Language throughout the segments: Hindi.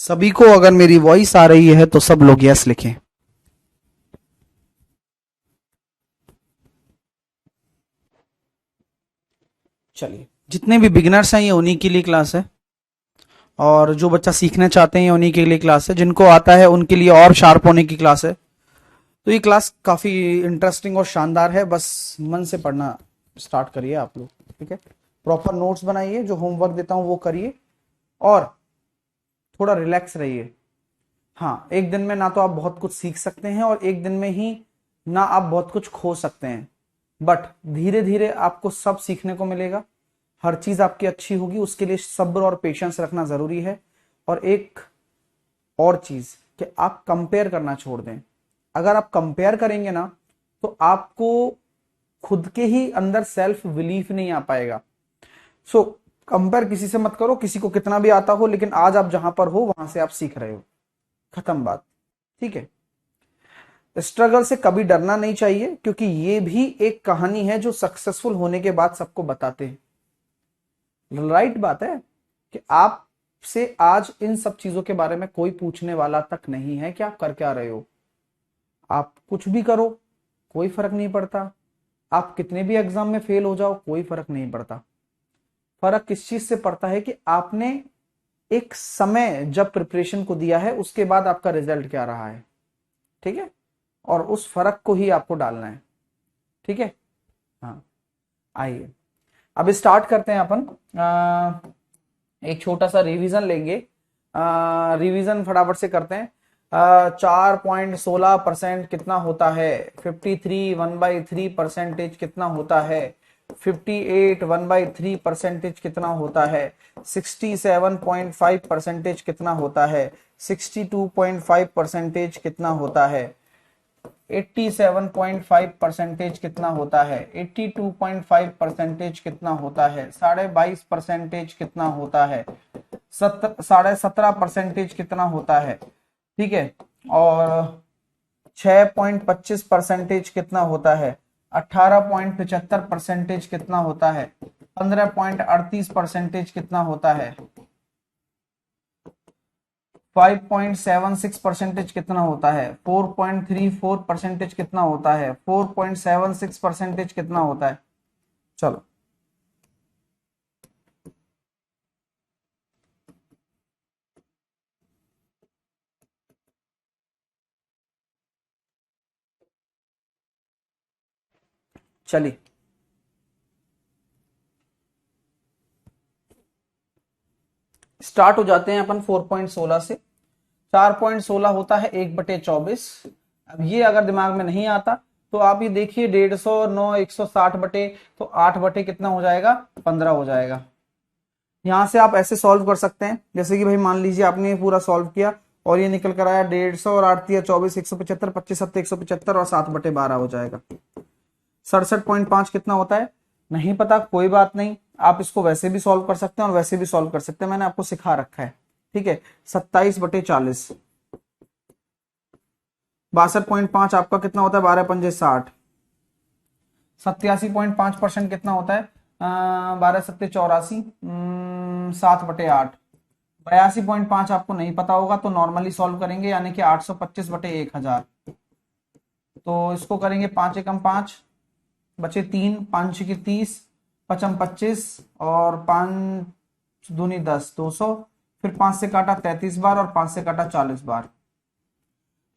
सभी को अगर मेरी वॉइस आ रही है तो सब लोग यस लिखें। चलिए, जितने भी बिगिनर्स हैं ये उन्हीं के लिए क्लास है, और जो बच्चा सीखना चाहते हैं ये उन्हीं के लिए क्लास है, जिनको आता है उनके लिए और शार्प होने की क्लास है। तो ये क्लास काफ़ी इंटरेस्टिंग और शानदार है। बस मन से पढ़ना स्टार्ट करिए आप लोग, ठीक है। प्रॉपर नोट्स बनाइए, जो होमवर्क देता हूँ वो करिए, और थोड़ा रिलैक्स रहिए। हाँ, एक दिन में ना तो आप बहुत कुछ सीख सकते हैं और एक दिन में ही ना आप बहुत कुछ खो सकते हैं, बट धीरे धीरे आपको सब सीखने को मिलेगा। हर चीज आपकी अच्छी होगी, उसके लिए सब्र और पेशेंस रखना जरूरी है। और एक और चीज कि आप कंपेयर करना छोड़ दें। अगर आप कंपेयर करेंगे ना तो आपको खुद के ही अंदर सेल्फ बिलीफ नहीं आ पाएगा। सो कंपेयर किसी से मत करो, किसी को कितना भी आता हो, लेकिन आज आप जहां पर हो वहां से आप सीख रहे हो, खत्म बात। ठीक है। स्ट्रगल से कभी डरना नहीं चाहिए, क्योंकि ये भी एक कहानी है जो सक्सेसफुल होने के बाद सबको बताते हैं। राइट बात है कि आपसे आज इन सब चीजों के बारे में कोई पूछने वाला तक नहीं है कि आप कर क्या रहे हो। आप कुछ भी करो, कोई फर्क नहीं पड़ता। आप कितने भी एग्जाम में फेल हो जाओ, कोई फर्क नहीं पड़ता। फर्क किस चीज से पड़ता है कि आपने एक समय जब प्रिपरेशन को दिया है, उसके बाद आपका रिजल्ट क्या रहा है। ठीक है। और उस फर्क को ही आपको डालना है। ठीक है। हाँ, आइए अब स्टार्ट करते हैं अपन। एक छोटा सा रिवीजन लेंगे। रिवीजन फटाफट से करते हैं। 4.16% कितना होता है? 53 1/3 परसेंटेज कितना होता है? 58 1/3 परसेंटेज कितना होता है? 67.5 परसेंटेज कितना होता है? 62.5 परसेंटेज कितना होता है? 87.5 परसेंटेज कितना होता है? 82.5 परसेंटेज कितना होता है? 22.5 परसेंटेज कितना होता है? 17.5 परसेंटेज कितना होता है? ठीक है। और 6.25 परसेंटेज कितना होता है? 18.75 परसेंटेज कितना होता है? 15.38 परसेंटेज कितना होता है? 5.76 कितना होता है? 4.34 कितना होता है? 4.76 कितना होता है? चलो, चलिए स्टार्ट हो जाते हैं अपन 4.16 से। 4.16 होता है 1/24। अब ये अगर दिमाग में नहीं आता तो आप ये देखिए, 150 9 160 बटे, तो 8 बटे कितना हो जाएगा? 15 हो जाएगा। यहां से आप ऐसे सॉल्व कर सकते हैं, जैसे कि भाई मान लीजिए आपने पूरा सॉल्व किया और ये निकल कर आया 150 और 8 × 24 175, 25 7 175 और 7/12 हो जाएगा। 67.5 कितना होता है? नहीं पता, कोई बात नहीं। आप इसको वैसे भी सॉल्व कर सकते हैं और वैसे भी सॉल्व कर सकते हैं, मैंने आपको सिखा रखा है। ठीक है। 27/40। 62.5 आपका कितना होता है? 12×5 = 60। 87.5% कितना होता है? 12×7 = 84। 7/8। 82.5 आपको नहीं पता होगा तो नॉर्मली सॉल्व करेंगे, यानी कि 825/1000। तो इसको करेंगे 5 × 5 बचे 3, 5×6 = 30, 5×25 और 5×2 = 10, 200। फिर 5 से काटा 33 बार और 5 से काटा 40 बार।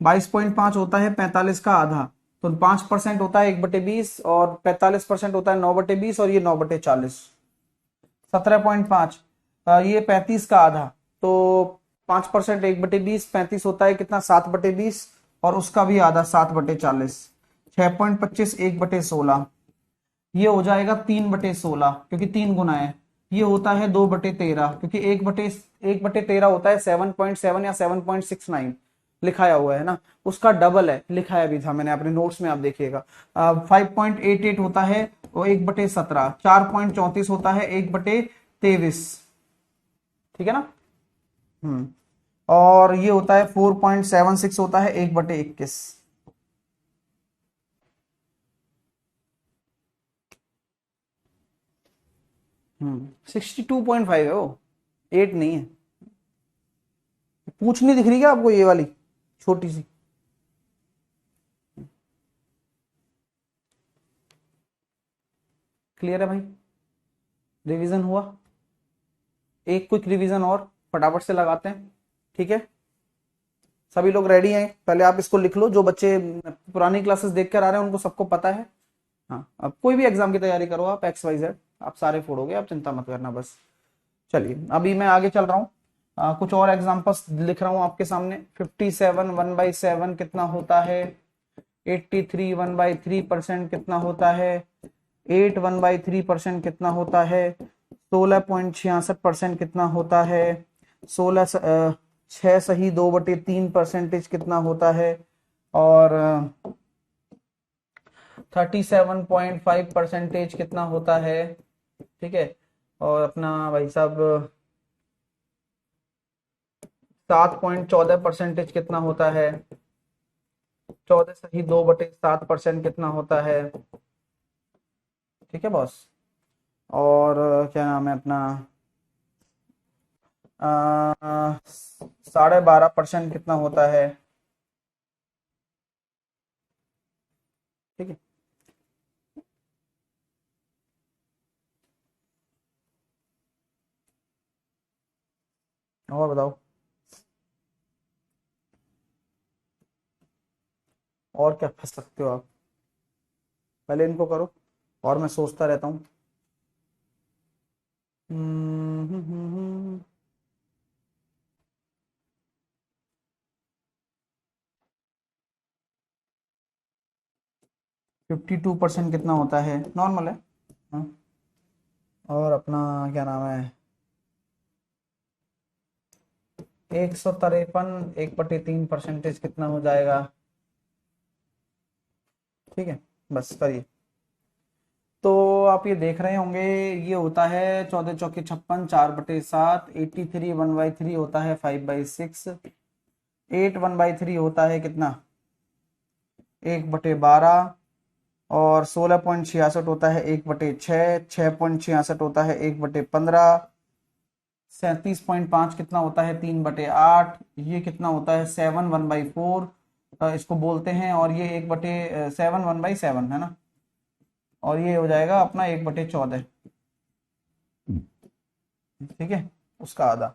22.5 होता है 45 का आधा, तो 5% होता है 1/20 और 45% होता है 9/20 और ये 9/40। 17.5 ये 35 का आधा, तो 5% 1/20, 35 होता है कितना? 7/20 और उसका भी आधा 7/40। 6.25 1/16, ये हो जाएगा 3/16, क्योंकि 3 गुना है। ये होता है 2/13, क्योंकि 1/13 होता है 7.7 या 7.69 लिखाया हुआ है ना, उसका डबल है, लिखाया भी था मैंने अपने नोट्स में, आप देखिएगा। 5.88 होता है वो 1/17। 4.34 होता है 1/23। ठीक है ना। हम्म। और ये होता है 4.76 होता है 1/21। 62.5 है वो, 8 नहीं है। पूछ नहीं दिख रही क्या आपको, ये वाली छोटी सी? क्लियर है भाई? रिवीजन हुआ? एक क्विक रिवीजन और फटाफट से लगाते हैं, ठीक है? सभी लोग रेडी हैं? पहले आप इसको लिख लो, जो बच्चे पुरानी क्लासेस देख कर आ रहे हैं उनको सबको पता है। हाँ, अब कोई भी एग्जाम की तैयारी करो आप, XYZ आप सारे फोड़ोगे, आप चिंता मत करना बस। चलिए अभी मैं आगे चल रहा हूँ, कुछ और एग्जांपल्स लिख रहा हूँ आपके सामने। 57 1/7 कितना होता है? 83 1/3% कितना होता है? 8 1/3% कितना होता है? 16.66% कितना होता है? 6 सही 2/3% कितना होता है? और 37.5% कितना होता है? ठीक है, और अपना भाई साहब 7.14% कितना होता है? 14 सही 2/7% कितना होता है? ठीक है बॉस। और क्या नाम है अपना 12.5% कितना होता है? ठीक है, और बताओ, और क्या फंस सकते हो आप? पहले इनको करो और मैं सोचता रहता हूँ। 52% कितना होता है? नॉर्मल है। हाँ, और अपना क्या नाम है 153 1/3% कितना हो जाएगा? ठीक है, बस करिए। तो आप ये देख रहे होंगे, ये होता है 14 चौके 56, 4/7। 83 1/3 होता है 5/6। 8 1/3 होता है कितना? 1/12। और 16.66 होता है 1/6। 6.66 होता है 1/15। 37.5 कितना होता है? 3/8। ये कितना होता है? 7 1/4 इसको बोलते हैं। और ये 1/7 1/7 है ना, और ये हो जाएगा अपना 1/14। ठीक है, उसका आधा।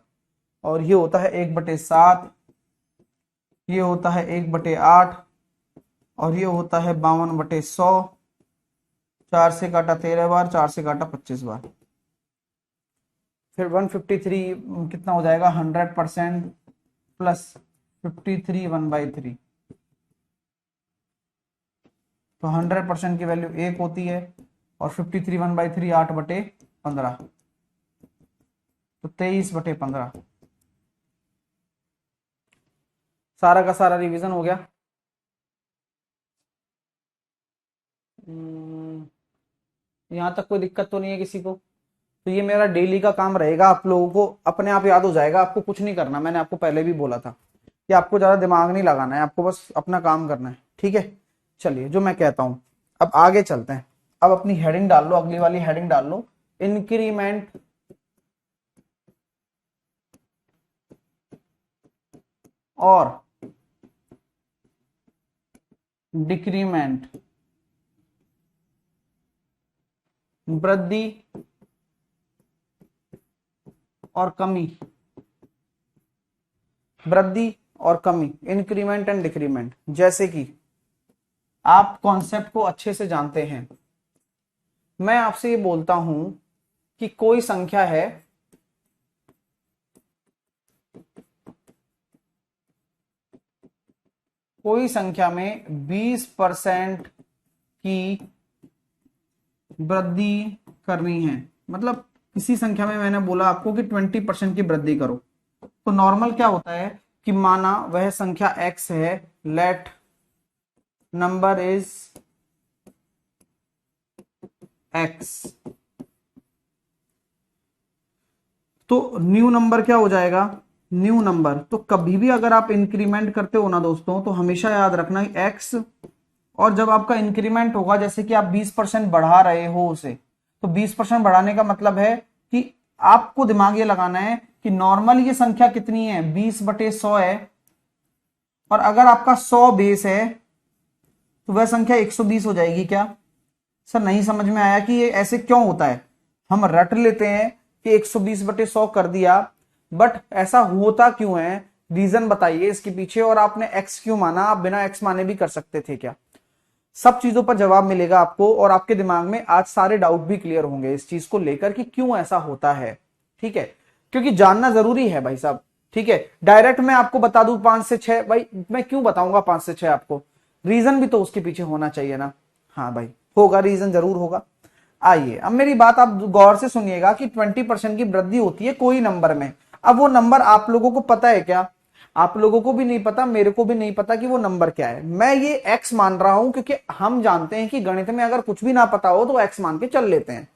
और ये होता है 1/7। ये होता है 1/8। और ये होता है 52/100। 4 से काटा 13 बार, 4 से काटा 25 बार। फिर 153 कितना हो जाएगा? 100% प्लस 53 1/3। तो 100% की वैल्यू 1 होती है, और 53 1/3 8/15, तो 23/15। सारा का सारा रिवीजन हो गया। यहाँ तक कोई दिक्कत तो नहीं है किसी को? तो ये मेरा डेली का काम रहेगा, आप लोगों को अपने आप याद हो जाएगा, आपको कुछ नहीं करना। मैंने आपको पहले भी बोला था कि आपको ज्यादा दिमाग नहीं लगाना है, आपको बस अपना काम करना है, ठीक है? चलिए, जो मैं कहता हूं, अब आगे चलते हैं। अब अपनी हेडिंग डाल लो, अगली वाली हेडिंग डाल लो, इंक्रीमेंट और डिक्रीमेंट, वृद्धि और कमी। वृद्धि और कमी, इंक्रीमेंट एंड डिक्रीमेंट। जैसे कि आप कॉन्सेप्ट को अच्छे से जानते हैं, मैं आपसे ये बोलता हूं कि कोई संख्या है, कोई संख्या में 20% की वृद्धि करनी है। मतलब किसी संख्या में मैंने बोला आपको कि 20% की वृद्धि करो, तो नॉर्मल क्या होता है कि माना वह संख्या x है, लेट नंबर इज x, तो न्यू नंबर क्या हो जाएगा? New number. तो कभी भी अगर आप इंक्रीमेंट करते हो ना दोस्तों, तो हमेशा याद रखना x, और जब आपका इंक्रीमेंट होगा, जैसे कि आप 20% बढ़ा रहे हो उसे, तो 20% बढ़ाने का मतलब है कि आपको दिमाग ये लगाना है कि नॉर्मल ये संख्या कितनी है 20/100 है, और अगर आपका 100 बेस है तो वह संख्या 120 हो जाएगी क्या? सर नहीं समझ में आया कि ये ऐसे क्यों होता है। हम रट लेते हैं कि 120/100 कर दिया, बट ऐसा होता क्यों है, रीजन बताइए इसके पीछे। और आपने x क्यों माना? आप बिना x माने भी कर सकते थे क्या? सब चीजों पर जवाब मिलेगा आपको, और आपके दिमाग में आज सारे डाउट भी क्लियर होंगे इस चीज को लेकर कि क्यों ऐसा होता है। ठीक है, क्योंकि जानना जरूरी है भाई साहब। ठीक है, डायरेक्ट मैं आपको बता दूं 5 से 6, भाई मैं क्यों बताऊंगा 5 से 6 आपको? रीजन भी तो उसके पीछे होना चाहिए ना। हाँ भाई होगा, रीजन जरूर होगा। आइए अब मेरी बात आप गौर से सुनिएगा कि 20% की वृद्धि होती है कोई नंबर में। अब वो नंबर आप लोगों को पता है क्या? आप लोगों को भी नहीं पता, मेरे को भी नहीं पता कि वो नंबर क्या है। मैं ये x मान रहा हूं क्योंकि हम जानते हैं कि गणित में अगर कुछ भी ना पता हो तो x मान के चल लेते हैं,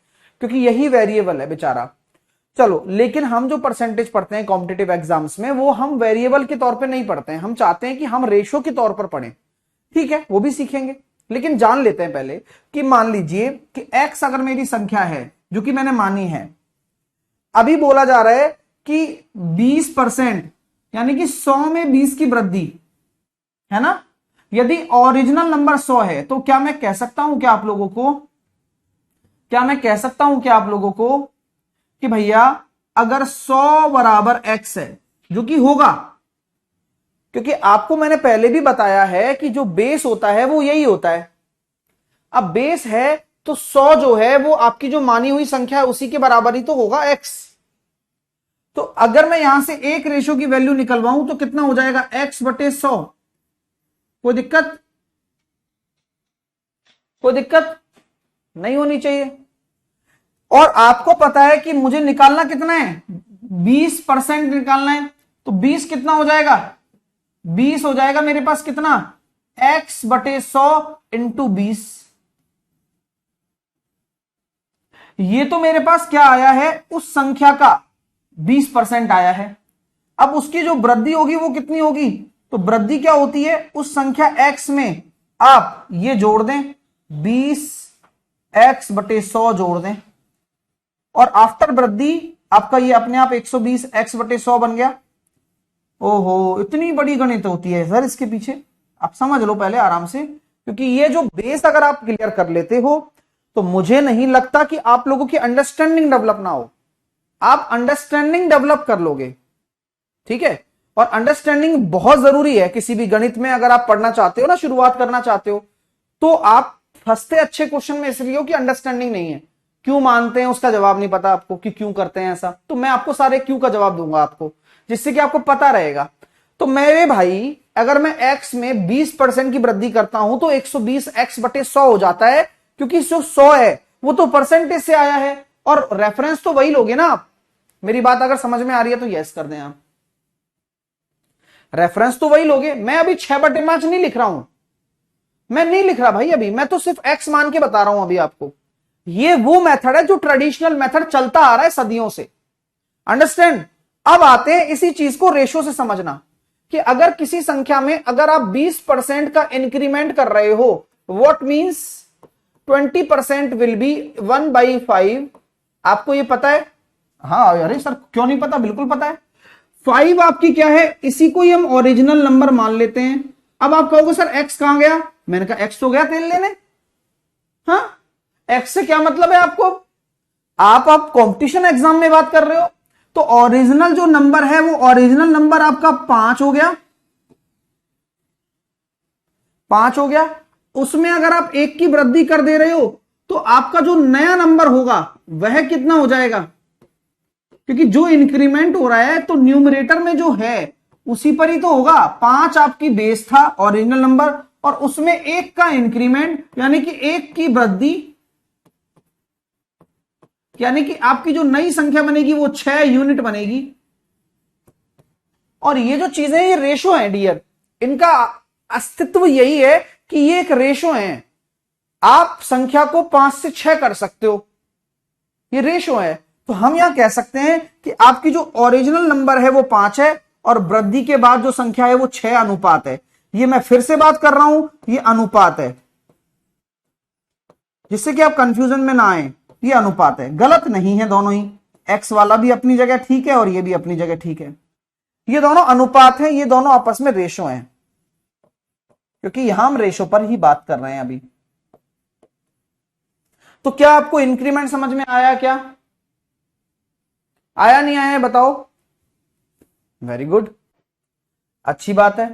क्योंकि यही वेरिएबल है बेचारा। चलो, लेकिन हम जो परसेंटेज पढ़ते हैं कॉम्पिटिटिव एग्जाम्स में, वो हम वेरिएबल के तौर पे नहीं पढ़ते हैं, हम चाहते हैं कि हम रेशो के तौर पर पढ़ें। ठीक है, वो भी सीखेंगे, लेकिन जान लेते हैं पहले कि मान लीजिए कि x अगर मेरी संख्या है जो कि मैंने मानी है, अभी बोला जा रहा है कि 20%, यानी कि 100 में 20 की वृद्धि है ना। यदि ओरिजिनल नंबर 100 है तो क्या मैं कह सकता हूं कि आप लोगों को कि भैया अगर 100 बराबर x है, जो कि होगा, क्योंकि आपको मैंने पहले भी बताया है कि जो बेस होता है वो यही होता है। अब बेस है तो 100 जो है वो आपकी जो मानी हुई संख्या है उसी के बराबर ही तो होगा x। तो अगर मैं यहां से एक रेशो की वैल्यू निकलवाऊं तो कितना हो जाएगा? x/100। कोई दिक्कत नहीं होनी चाहिए। और आपको पता है कि मुझे निकालना कितना है? 20% निकालना है। तो 20 कितना हो जाएगा? 20 हो जाएगा मेरे पास कितना? x/100 into 20। ये तो मेरे पास क्या आया है? उस संख्या का 20% आया है। अब उसकी जो वृद्धि होगी वो कितनी होगी? तो वृद्धि क्या होती है? उस संख्या x में आप ये जोड़ दें, 20x/100 जोड़ दें, और आफ्टर वृद्धि आपका ये अपने आप 120x/100 बन गया। ओहो, इतनी बड़ी गणित होती है सर इसके पीछे। आप समझ लो पहले आराम से, क्योंकि ये जो बेस अगर आप क्लियर कर लेते हो तो मुझे नहीं लगता कि आप लोगों की अंडरस्टैंडिंग डेवलप ना हो। आप अंडरस्टैंडिंग डेवलप कर लोगे। ठीक है, और अंडरस्टैंडिंग बहुत जरूरी है किसी भी गणित में। अगर आप पढ़ना चाहते हो ना, शुरुआत करना चाहते हो, तो आप फंसते अच्छे क्वेश्चन में इसलिए हो कि अंडरस्टैंडिंग नहीं है। क्यों मानते हैं उसका जवाब नहीं पता आपको कि क्यों करते हैं ऐसा, तो मैं आपको सारे क्यों का जवाब दूंगा आपको, जिससे कि आपको पता रहेगा। तो मेरे भाई अगर मैं x में 20% की वृद्धि करता हूं तो 120x/100 हो जाता है, क्योंकि जो 100 है वो तो परसेंटेज से आया है, और रेफरेंस तो वही लोगे ना आप। मेरी बात अगर समझ में आ रही है तो यस कर दें आप। रेफरेंस तो वही लोगे। मैं अभी 6/5 नहीं लिख रहा हूं, मैं नहीं लिख रहा भाई अभी, मैं तो सिर्फ x मान के बता रहा हूं अभी आपको। ये वो मेथड है जो ट्रेडिशनल मेथड चलता आ रहा है सदियों से। अंडरस्टैंड? अब आते हैं इसी चीज को रेशो से समझना, कि अगर किसी संख्या में अगर आप 20% का इंक्रीमेंट कर रहे हो, व्हाट मींस 20% विल बी 1/5। आपको ये पता है? हाँ अरे सर क्यों नहीं पता, बिल्कुल पता है। 5 आपकी क्या है? इसी को ही हम ओरिजिनल नंबर मान लेते हैं। अब आप कहोगे सर x कहां गया? मैंने कहा x तो गया तेल लेने। हाँ, x से क्या मतलब है आपको? आप कंपटीशन एग्जाम में बात कर रहे हो, तो ओरिजिनल जो नंबर है वो ओरिजिनल नंबर आपका 5 हो गया। 5 हो गया, उसमें अगर आप 1 की वृद्धि कर दे रहे हो तो आपका जो नया नंबर होगा वह कितना हो जाएगा? क्योंकि जो इंक्रीमेंट हो रहा है तो न्यूमरेटर में जो है उसी पर ही तो होगा। 5 आपकी बेस था ओरिजिनल नंबर, और उसमें 1 का इंक्रीमेंट यानी कि 1 की वृद्धि, यानी कि आपकी जो नई संख्या बनेगी वो 6 यूनिट बनेगी। और ये जो चीजें ये रेशो है डियर, इनका अस्तित्व यही है कि ये एक रेशो है। आप संख्या को 5 से 6 कर सकते हो, ये रेशो है। तो हम यहां कह सकते हैं कि आपकी जो ओरिजिनल नंबर है वो 5 है, और वृद्धि के बाद जो संख्या है वो 6 अनुपात है। ये मैं फिर से बात कर रहा हूं, ये अनुपात है, जिससे कि आप कंफ्यूजन में ना आए। ये अनुपात है, गलत नहीं है दोनों ही। एक्स वाला भी अपनी जगह ठीक है और ये भी अपनी जगह ठीक है। ये दोनों अनुपात हैं, ये दोनों आपस में रेशो हैं, क्योंकि यहां हम रेशो पर ही बात कर रहे हैं अभी। तो क्या आपको इंक्रीमेंट समझ में आया? क्या आया, नहीं आया बताओ? वेरी गुड, अच्छी बात है।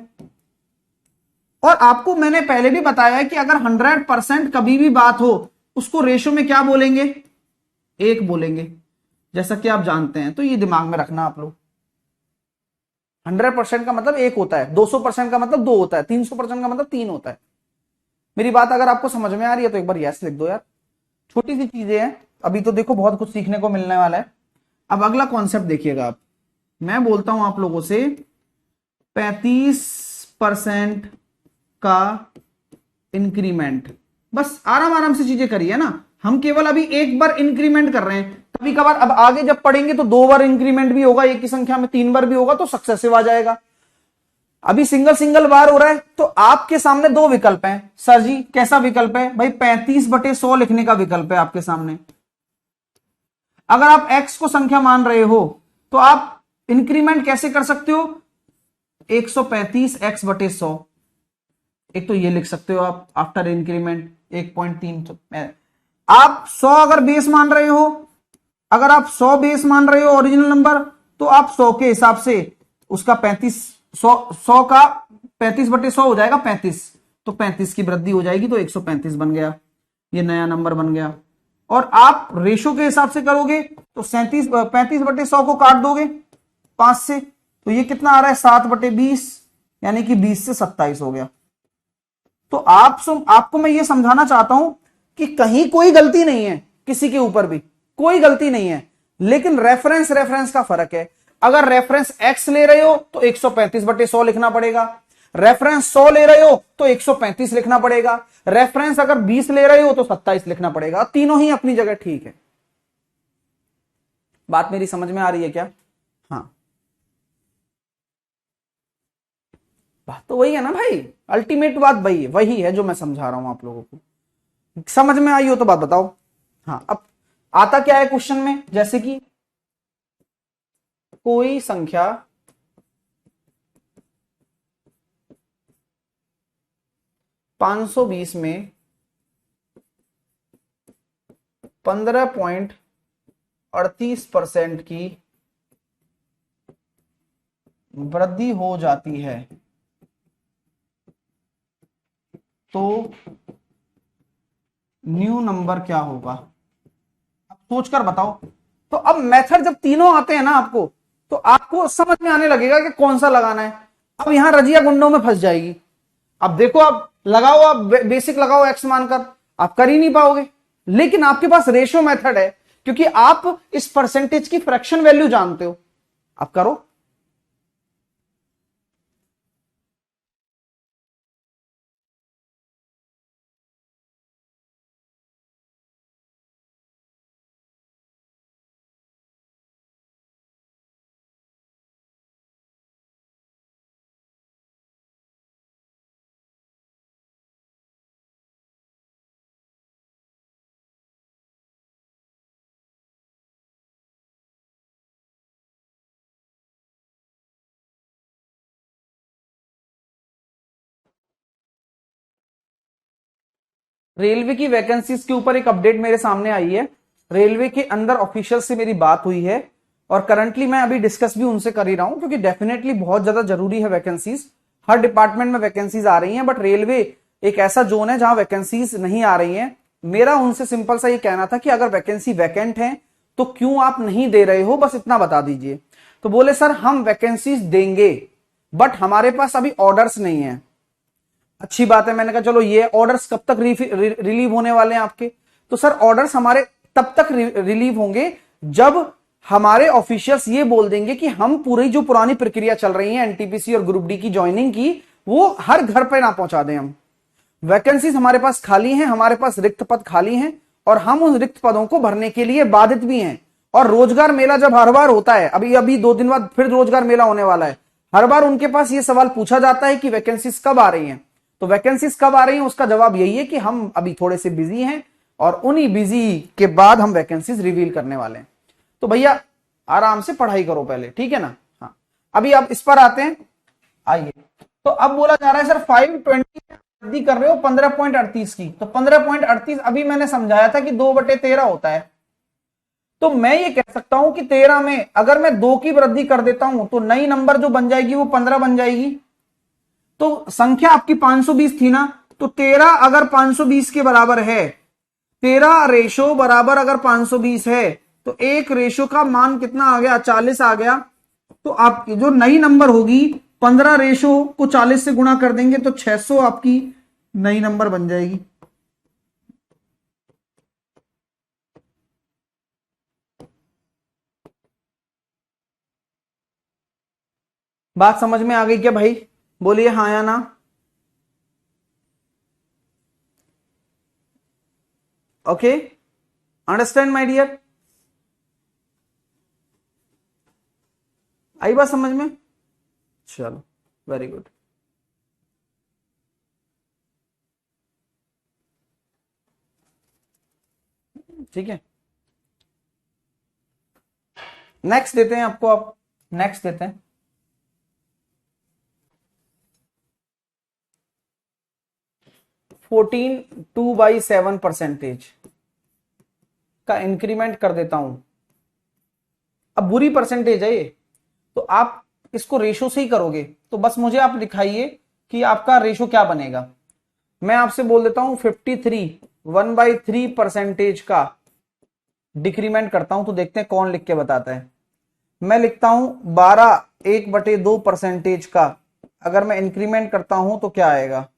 और आपको मैंने पहले भी बताया कि अगर 100% कभी भी बात हो उसको रेशो में क्या बोलेंगे? एक बोलेंगे, जैसा कि आप जानते हैं। तो ये दिमाग में रखना आप लोग। 100% का मतलब एक होता है, 200% का मतलब दो होता है, 300% का मतलब तीन होता है। मेरी बात अगर आपको समझ में आ रही है तो एक बार यस लिख दो यार। छोटी सी चीजें हैं, अभी तो देखो बहुत कुछ सीखने को मिलने वाला है। अब अगला कॉन्सेप्ट देखिएगा आप। मैं बोलता हूं आप लोगों से 35% का इंक्रीमेंट। बस आराम आराम से चीजें करिए ना, हम केवल अभी एक बार इंक्रीमेंट कर रहे हैं। कभी कभार अब आगे जब पढ़ेंगे तो दो बार इंक्रीमेंट भी होगा, एक ही संख्या में 3 बार भी होगा तो सक्सेसिव आ जाएगा। अभी सिंगल सिंगल बार हो रहा है तो आपके सामने दो विकल्प हैं। सर जी कैसा विकल्प है भाई? 35/100 लिखने का विकल्प है आपके सामने। अगर आप x को संख्या मान रहे हो तो आप इंक्रीमेंट कैसे कर सकते हो? 135x/100। एक तो ये लिख सकते हो आप आफ्टर इंक्रीमेंट 1.3। आप 100 अगर बेस मान रहे हो, अगर आप 100 बेस मान रहे हो ओरिजिनल नंबर, तो आप 100 के हिसाब से उसका 100 का 35/100 हो जाएगा 35। तो 35 की वृद्धि हो जाएगी तो 135 बन गया, ये नया नंबर बन गया। और आप रेशो के हिसाब से करोगे तो 35/100 को काट दोगे 5 से, तो ये कितना आ रहा है? 7/20, यानी कि 20 से 27 हो गया। तो आपको मैं ये समझाना चाहता हूं कि कहीं कोई गलती नहीं है, किसी के ऊपर भी कोई गलती नहीं है, लेकिन रेफरेंस का फर्क है। अगर रेफरेंस x ले रहे हो तो 135/100 लिखना पड़ेगा, रेफरेंस 100 ले रहे हो तो 135 लिखना पड़ेगा, रेफरेंस अगर 20 ले रहे हो तो 27 लिखना पड़ेगा। तीनों ही अपनी जगह ठीक है। बात मेरी समझ में आ रही है क्या? हाँ, बात तो वही है ना भाई, अल्टीमेट बात वही है जो मैं समझा रहा हूं आप लोगों को। समझ में आई हो तो बात बताओ। हाँ, अब आता क्या है क्वेश्चन में? जैसे कि कोई संख्या 520 में 15.38% की वृद्धि हो जाती है तो न्यू नंबर क्या होगा? अब सोचकर बताओ। तो अब मेथड जब तीनों आते हैं ना आपको, तो आपको समझ में आने लगेगा कि कौन सा लगाना है। अब यहां रजिया गुंडों में फंस जाएगी। अब देखो, आप लगाओ, आप बेसिक लगाओ एक्स मानकर, आप कर ही नहीं पाओगे। लेकिन आपके पास रेशो मेथड है, क्योंकि आप इस परसेंटेज की फ्रैक्शन वैल्यू जानते हो। आप करो। रेलवे की वैकेंसीज के ऊपर एक अपडेट मेरे सामने आई है। रेलवे के अंदर ऑफिशियल से मेरी बात हुई है और करंटली मैं अभी डिस्कस भी उनसे कर ही रहा हूं, क्योंकि डेफिनेटली बहुत ज्यादा जरूरी है वैकेंसीज। हर डिपार्टमेंट में वैकेंसीज आ रही हैं, बट रेलवे एक ऐसा जोन है जहां वैकेंसीज नहीं आ रही हैं। मेरा उनसे सिंपल सा ये कहना था कि अगर वैकेंसी वैकेंट है तो क्यों आप नहीं दे रहे हो, बस इतना बता दीजिए। तो बोले सर हम वैकेंसीज देंगे, बट हमारे पास अभी ऑर्डर्स नहीं है। अच्छी बात है, मैंने कहा चलो ये ऑर्डर्स कब तक रिलीव होने वाले हैं आपके? तो सर ऑर्डर्स हमारे तब तक रिलीव होंगे जब हमारे ऑफिशियल्स ये बोल देंगे कि हम पूरी जो पुरानी प्रक्रिया चल रही है एनटीपीसी और ग्रुप डी की ज्वाइनिंग की, वो हर घर पे ना पहुंचा दें। हम वैकेंसीज हमारे पास खाली हैं, हमारे पास रिक्त पद खाली हैं और हम उन रिक्त पदों को भरने के लिए बाधित भी हैं। और रोजगार मेला जब हर बार होता है, अभी अभी 2 दिन बाद फिर रोजगार मेला होने वाला है, हर बार उनके पास ये सवाल पूछा जाता है कि वैकेंसीज कब आ रही हैं। तो वैकेंसीज कब आ रही हैं, उसका जवाब यही है कि हम अभी थोड़े से बिजी हैं और उन्हीं बिजी के बाद हम वैकेंसीज रिवील करने वाले हैं। तो भैया आराम से पढ़ाई करो पहले, ठीक है ना। हाँ, अभी आप इस पर आते हैं, आइए। तो अब बोला जा रहा है सर 520 वृद्धि कर रहे हो 15.38 की, तो 15.38 अभी मैंने समझाया था कि 2/13 होता है। तो मैं ये कह सकता हूं कि 13 में अगर मैं 2 की वृद्धि कर देता हूं तो नई नंबर जो बन जाएगी वो 15 बन जाएगी। तो संख्या आपकी 520 थी ना, तो 13 अगर 520 के बराबर है, 13 रेशो बराबर अगर 520 है, तो एक रेशो का मान कितना आ गया, 40 आ गया। तो आपकी जो नई नंबर होगी 15 रेशो को 40 से गुणा कर देंगे तो 600 आपकी नई नंबर बन जाएगी। बात समझ में आ गई क्या भाई? बोलिए हाँ या ना। Okay, understand my dear? आई बात समझ में? चलो, वेरी गुड। ठीक है, नेक्स्ट देते हैं आपको, आप नेक्स्ट देते हैं। 14/2/7% का इंक्रीमेंट कर देता हूं। अब बुरी परसेंटेज है ये, तो आप इसको रेशो से ही करोगे, तो बस मुझे आप दिखाइए कि आपका रेशो क्या बनेगा। मैं आपसे बोल देता हूं 53 1/3% का डिक्रीमेंट करता हूं, तो देखते हैं कौन लिख के बताता है। मैं लिखता हूं 12 1/2% का अगर मैं इंक्रीमेंट करता हूं तो क्या आएगा।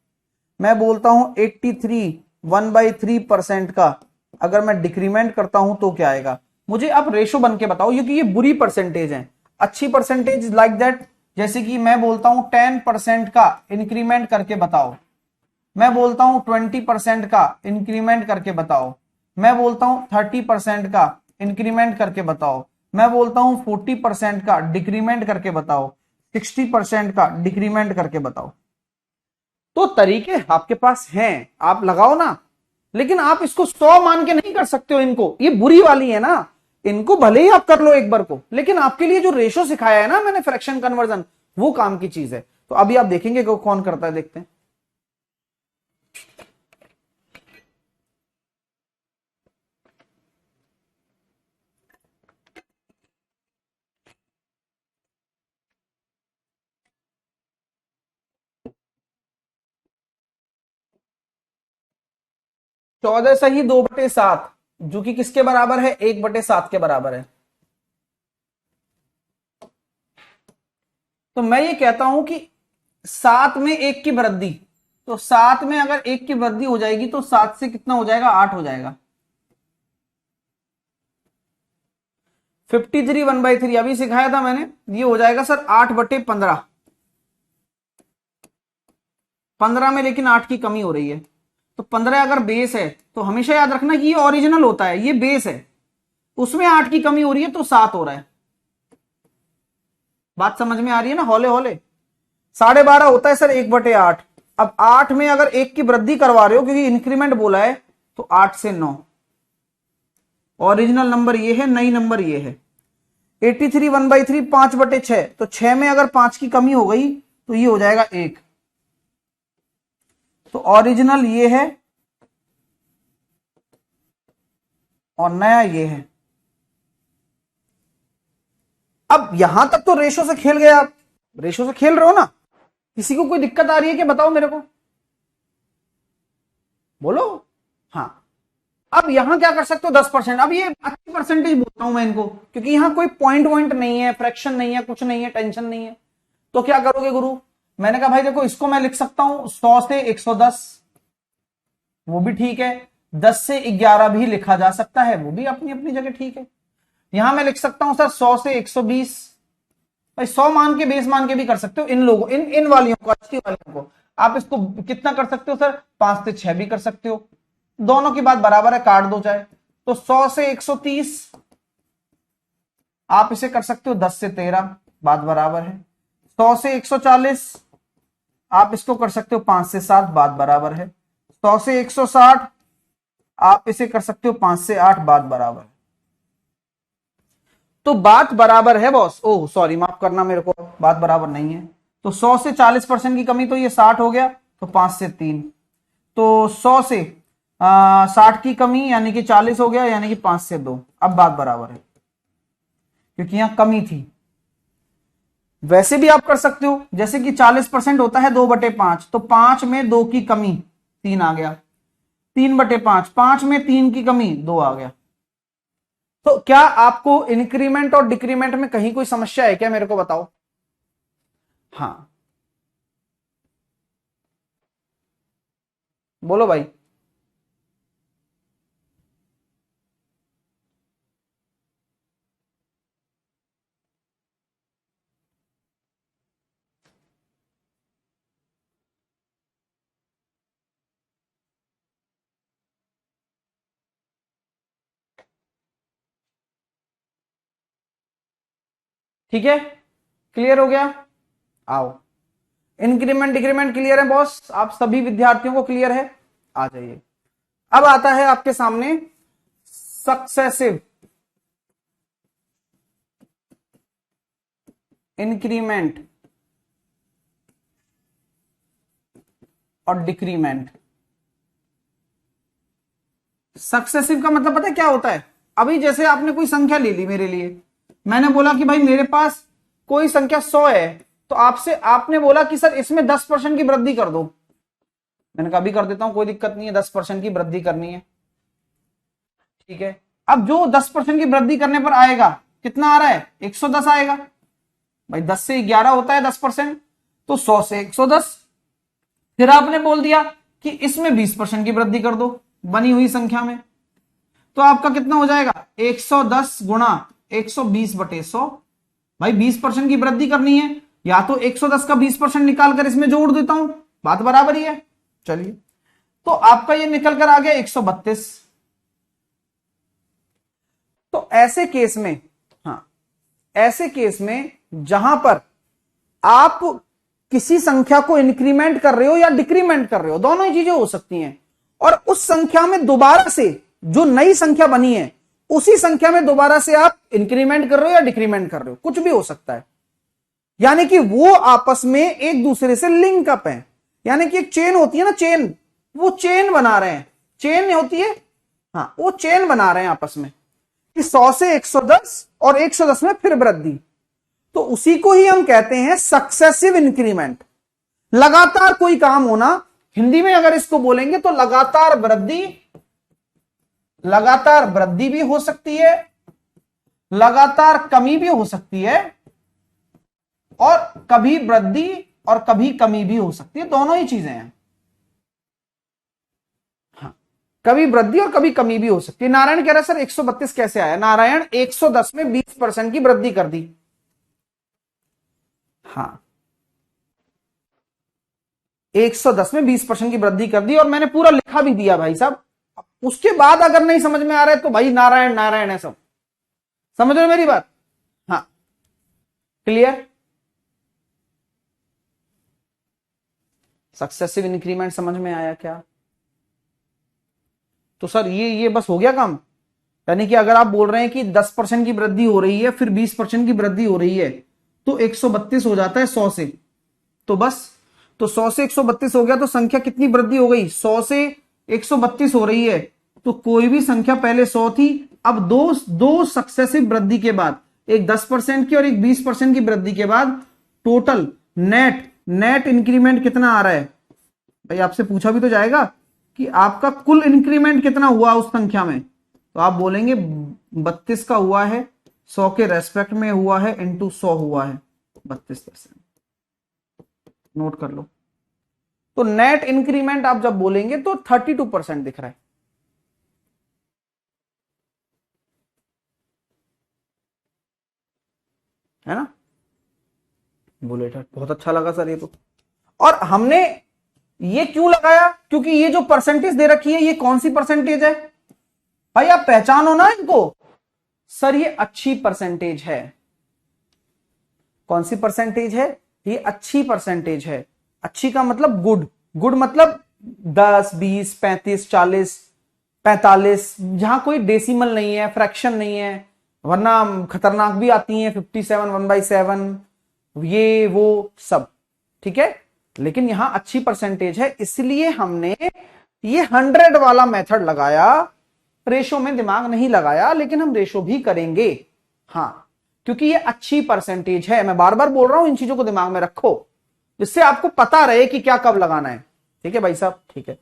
मैं बोलता हूं 83 1/3% का अगर मैं डिक्रीमेंट करता हूं तो क्या आएगा। मुझे आप रेशो बन के बताओ, क्योंकि ये बुरी परसेंटेज है। अच्छी परसेंटेज लाइक दैट, जैसे कि मैं बोलता हूं 10% का इंक्रीमेंट करके बताओ, मैं बोलता हूं 20% का इंक्रीमेंट करके बताओ, मैं बोलता हूं 30% का इंक्रीमेंट करके बताओ, मैं बोलता हूं 40% का डिक्रीमेंट करके बताओ, 60% का डिक्रीमेंट करके बताओ। तो तरीके आपके पास हैं, आप लगाओ ना। लेकिन आप इसको 100 मान के नहीं कर सकते हो इनको, ये बुरी वाली है ना। इनको भले ही आप कर लो एक बार को, लेकिन आपके लिए जो रेशो सिखाया है ना मैंने, फ्रैक्शन कन्वर्जन, वो काम की चीज है। तो अभी आप देखेंगे कौन करता है, देखते हैं। चौदह सही 2/7, जो कि किसके बराबर है, 1/7 के बराबर है। तो मैं ये कहता हूं कि 7 में 1 की वृद्धि, तो 7 में अगर 1 की वृद्धि हो जाएगी तो 7 से कितना हो जाएगा, 8 हो जाएगा। 53 1/3 अभी सिखाया था मैंने, ये हो जाएगा सर 8/15। 15 में लेकिन 8 की कमी हो रही है, तो 15 अगर बेस है तो हमेशा याद रखना कि ये ओरिजिनल होता है, ये बेस है, उसमें 8 की कमी हो रही है तो 7 हो रहा है। बात समझ में आ रही है ना, हौले हौले। 12.5 होता है सर 1/8। अब 8 में अगर 1 की वृद्धि करवा रहे हो, क्योंकि इंक्रीमेंट बोला है, तो 8 से 9। ओरिजिनल नंबर ये है, नई नंबर ये है। 83 1/3 5/6, तो 6 में अगर 5 की कमी हो गई तो ये हो जाएगा 1। तो ओरिजिनल ये है और नया ये है। अब यहां तक तो रेशो से खेल गए आप, रेशो से खेल रहे हो ना। किसी को कोई दिक्कत आ रही है कि बताओ मेरे को, बोलो। हाँ, अब यहां क्या कर सकते हो, 10%। अब ये अच्छी परसेंटेज बोलता हूं मैं इनको, क्योंकि यहां कोई पॉइंट नहीं है, फ्रैक्शन नहीं है, कुछ नहीं है, टेंशन नहीं है। तो क्या करोगे गुरु, मैंने कहा भाई देखो, इसको मैं लिख सकता हूं 100 से 110, वो भी ठीक है। 10 से 11 भी लिखा जा सकता है, वो भी अपनी अपनी जगह ठीक है। यहां मैं लिख सकता हूं सर 100 से 120। भाई 100 मान के, बेस मान के भी कर सकते हो। इन लोगों, इन वालियों को, अच्छी वालियों को आप इसको कितना कर सकते हो सर, 5 से 6 भी कर सकते हो। दोनों की बात बराबर है, काट दो चाहे। तो 100 से 130 आप इसे कर सकते हो 10 से 13, बात बराबर है। 100 से 140 आप इसको कर सकते हो 5 से 7, बात बराबर है। 100 से 160 आप इसे कर सकते हो 5 से 8, बात बराबर है। तो बात बराबर है बॉस। ओह सॉरी, माफ करना मेरे को, बात बराबर नहीं है। तो 100 से 40% की कमी, तो ये 60 हो गया, तो 5 से 3, तो 100 से 60 की कमी यानी कि 40 हो गया, यानी कि 5 से 2। अब बात बराबर है क्योंकि यहां कमी थी। वैसे भी आप कर सकते हो, जैसे कि 40% होता है 2/5, तो 5 में 2 की कमी 3 आ गया, 3/5, 5 में 3 की कमी 2 आ गया। तो क्या आपको इंक्रीमेंट और डिक्रीमेंट में कहीं कोई समस्या है क्या, मेरे को बताओ। हाँ बोलो भाई। ठीक है, क्लियर हो गया। आओ, इंक्रीमेंट डिक्रीमेंट क्लियर है बॉस, आप सभी विद्यार्थियों को क्लियर है। आ जाइए, अब आता है आपके सामने सक्सेसिव इंक्रीमेंट और डिक्रीमेंट। सक्सेसिव का मतलब पता है क्या होता है। अभी जैसे आपने कोई संख्या ले ली मेरे लिए, मैंने बोला कि भाई मेरे पास कोई संख्या 100 है, तो आपसे आपने बोला कि सर इसमें 10% की वृद्धि कर दो। मैंने कहा अभी कर देता हूं, कोई दिक्कत नहीं है, 10% की वृद्धि करनी है। ठीक है, अब जो 10% की वृद्धि करने पर आएगा, कितना आ रहा है, 110 आएगा। भाई 10 से 11 होता है 10%, तो 100 से 110। फिर आपने बोल दिया कि इसमें 20% की वृद्धि कर दो बनी हुई संख्या में, तो आपका कितना हो जाएगा, 110 गुणा 120/100। भाई 20% की वृद्धि करनी है, या तो 110 का 20% निकाल कर इसमें जोड़ देता हूं, बात बराबर ही है। चलिए, तो आपका ये निकल कर आ गया 132। तो ऐसे केस में, हाँ, ऐसे केस में जहां पर आप किसी संख्या को इंक्रीमेंट कर रहे हो या डिक्रीमेंट कर रहे हो, दोनों ही चीजें हो सकती हैं, और उस संख्या में दोबारा से जो नई संख्या बनी है, उसी संख्या में दोबारा से आप इंक्रीमेंट कर रहे हो या डिक्रीमेंट कर रहे हो, कुछ भी हो सकता है। यानी कि वो आपस में एक दूसरे से लिंक अप है, यानी कि एक चेन होती है ना, चेन, वो चेन बना रहे हैं, चेन होती है, हाँ, वो चेन बना रहे हैं आपस में कि 100 से 110 और 110 में फिर वृद्धि। तो उसी को ही हम कहते हैं सक्सेसिव इंक्रीमेंट। लगातार कोई काम होना, हिंदी में अगर इसको बोलेंगे तो लगातार वृद्धि, लगातार वृद्धि भी हो सकती है, लगातार कमी भी हो सकती है, और कभी वृद्धि और कभी कमी भी हो सकती है, दोनों ही चीजें हैं। हाँ, कभी वृद्धि और कभी कमी भी हो सकती है। नारायण कह रहा है सर 132 कैसे आया। नारायण 110 में 20% की वृद्धि कर दी। हाँ, 110 में 20% की वृद्धि कर दी, और मैंने पूरा लिखा भी दिया भाई साहब। उसके बाद अगर नहीं समझ में आ रहा है तो भाई नारायण नारायण है सब, समझ रहे मेरी बात। हाँ, क्लियर। सक्सेसिव इंक्रीमेंट समझ में आया क्या। तो सर ये बस हो गया काम। यानी कि अगर आप बोल रहे हैं कि 10% की वृद्धि हो रही है, फिर 20% की वृद्धि हो रही है, तो 132 हो जाता है 100 से, तो बस, तो 100 से 132 हो गया, तो संख्या कितनी वृद्धि हो गई, 100 से 132 हो रही है। तो कोई भी संख्या पहले 100 थी, अब दो सक्सेसिव वृद्धि के बाद, एक 10% की और एक 20% की वृद्धि के बाद, टोटल नेट इंक्रीमेंट कितना आ रहा है। भाई आपसे पूछा भी तो जाएगा कि आपका कुल इंक्रीमेंट कितना हुआ उस संख्या में, तो आप बोलेंगे 32 का हुआ है, 100 के रेस्पेक्ट में हुआ है, इंटू 100 हुआ है 32%। नोट कर लो। तो नेट इंक्रीमेंट आप जब बोलेंगे तो 32% दिख रहा है ना। बुलेट है, बहुत अच्छा लगा सर ये तो। और हमने ये क्यों लगाया, क्योंकि ये जो परसेंटेज दे रखी है, ये कौन सी परसेंटेज है भाई, आप पहचानो ना इनको। सर ये अच्छी परसेंटेज है। कौन सी परसेंटेज है, ये अच्छी परसेंटेज है। अच्छी का मतलब गुड, गुड मतलब 10, 20, 35, 40, 45, जहां कोई डेसिमल नहीं है, फ्रैक्शन नहीं है, वरना खतरनाक भी आती हैं 57 1/7 ये वो सब, ठीक है। लेकिन यहां अच्छी परसेंटेज है, इसलिए हमने ये 100 वाला मेथड लगाया। रेशो में दिमाग नहीं लगाया, लेकिन हम रेशो भी करेंगे, हाँ, क्योंकि ये अच्छी परसेंटेज है। मैं बार बार बोल रहा हूं, इन चीजों को दिमाग में रखो, जिससे आपको पता रहे कि क्या कब लगाना है। ठीक है भाई साहब, ठीक है।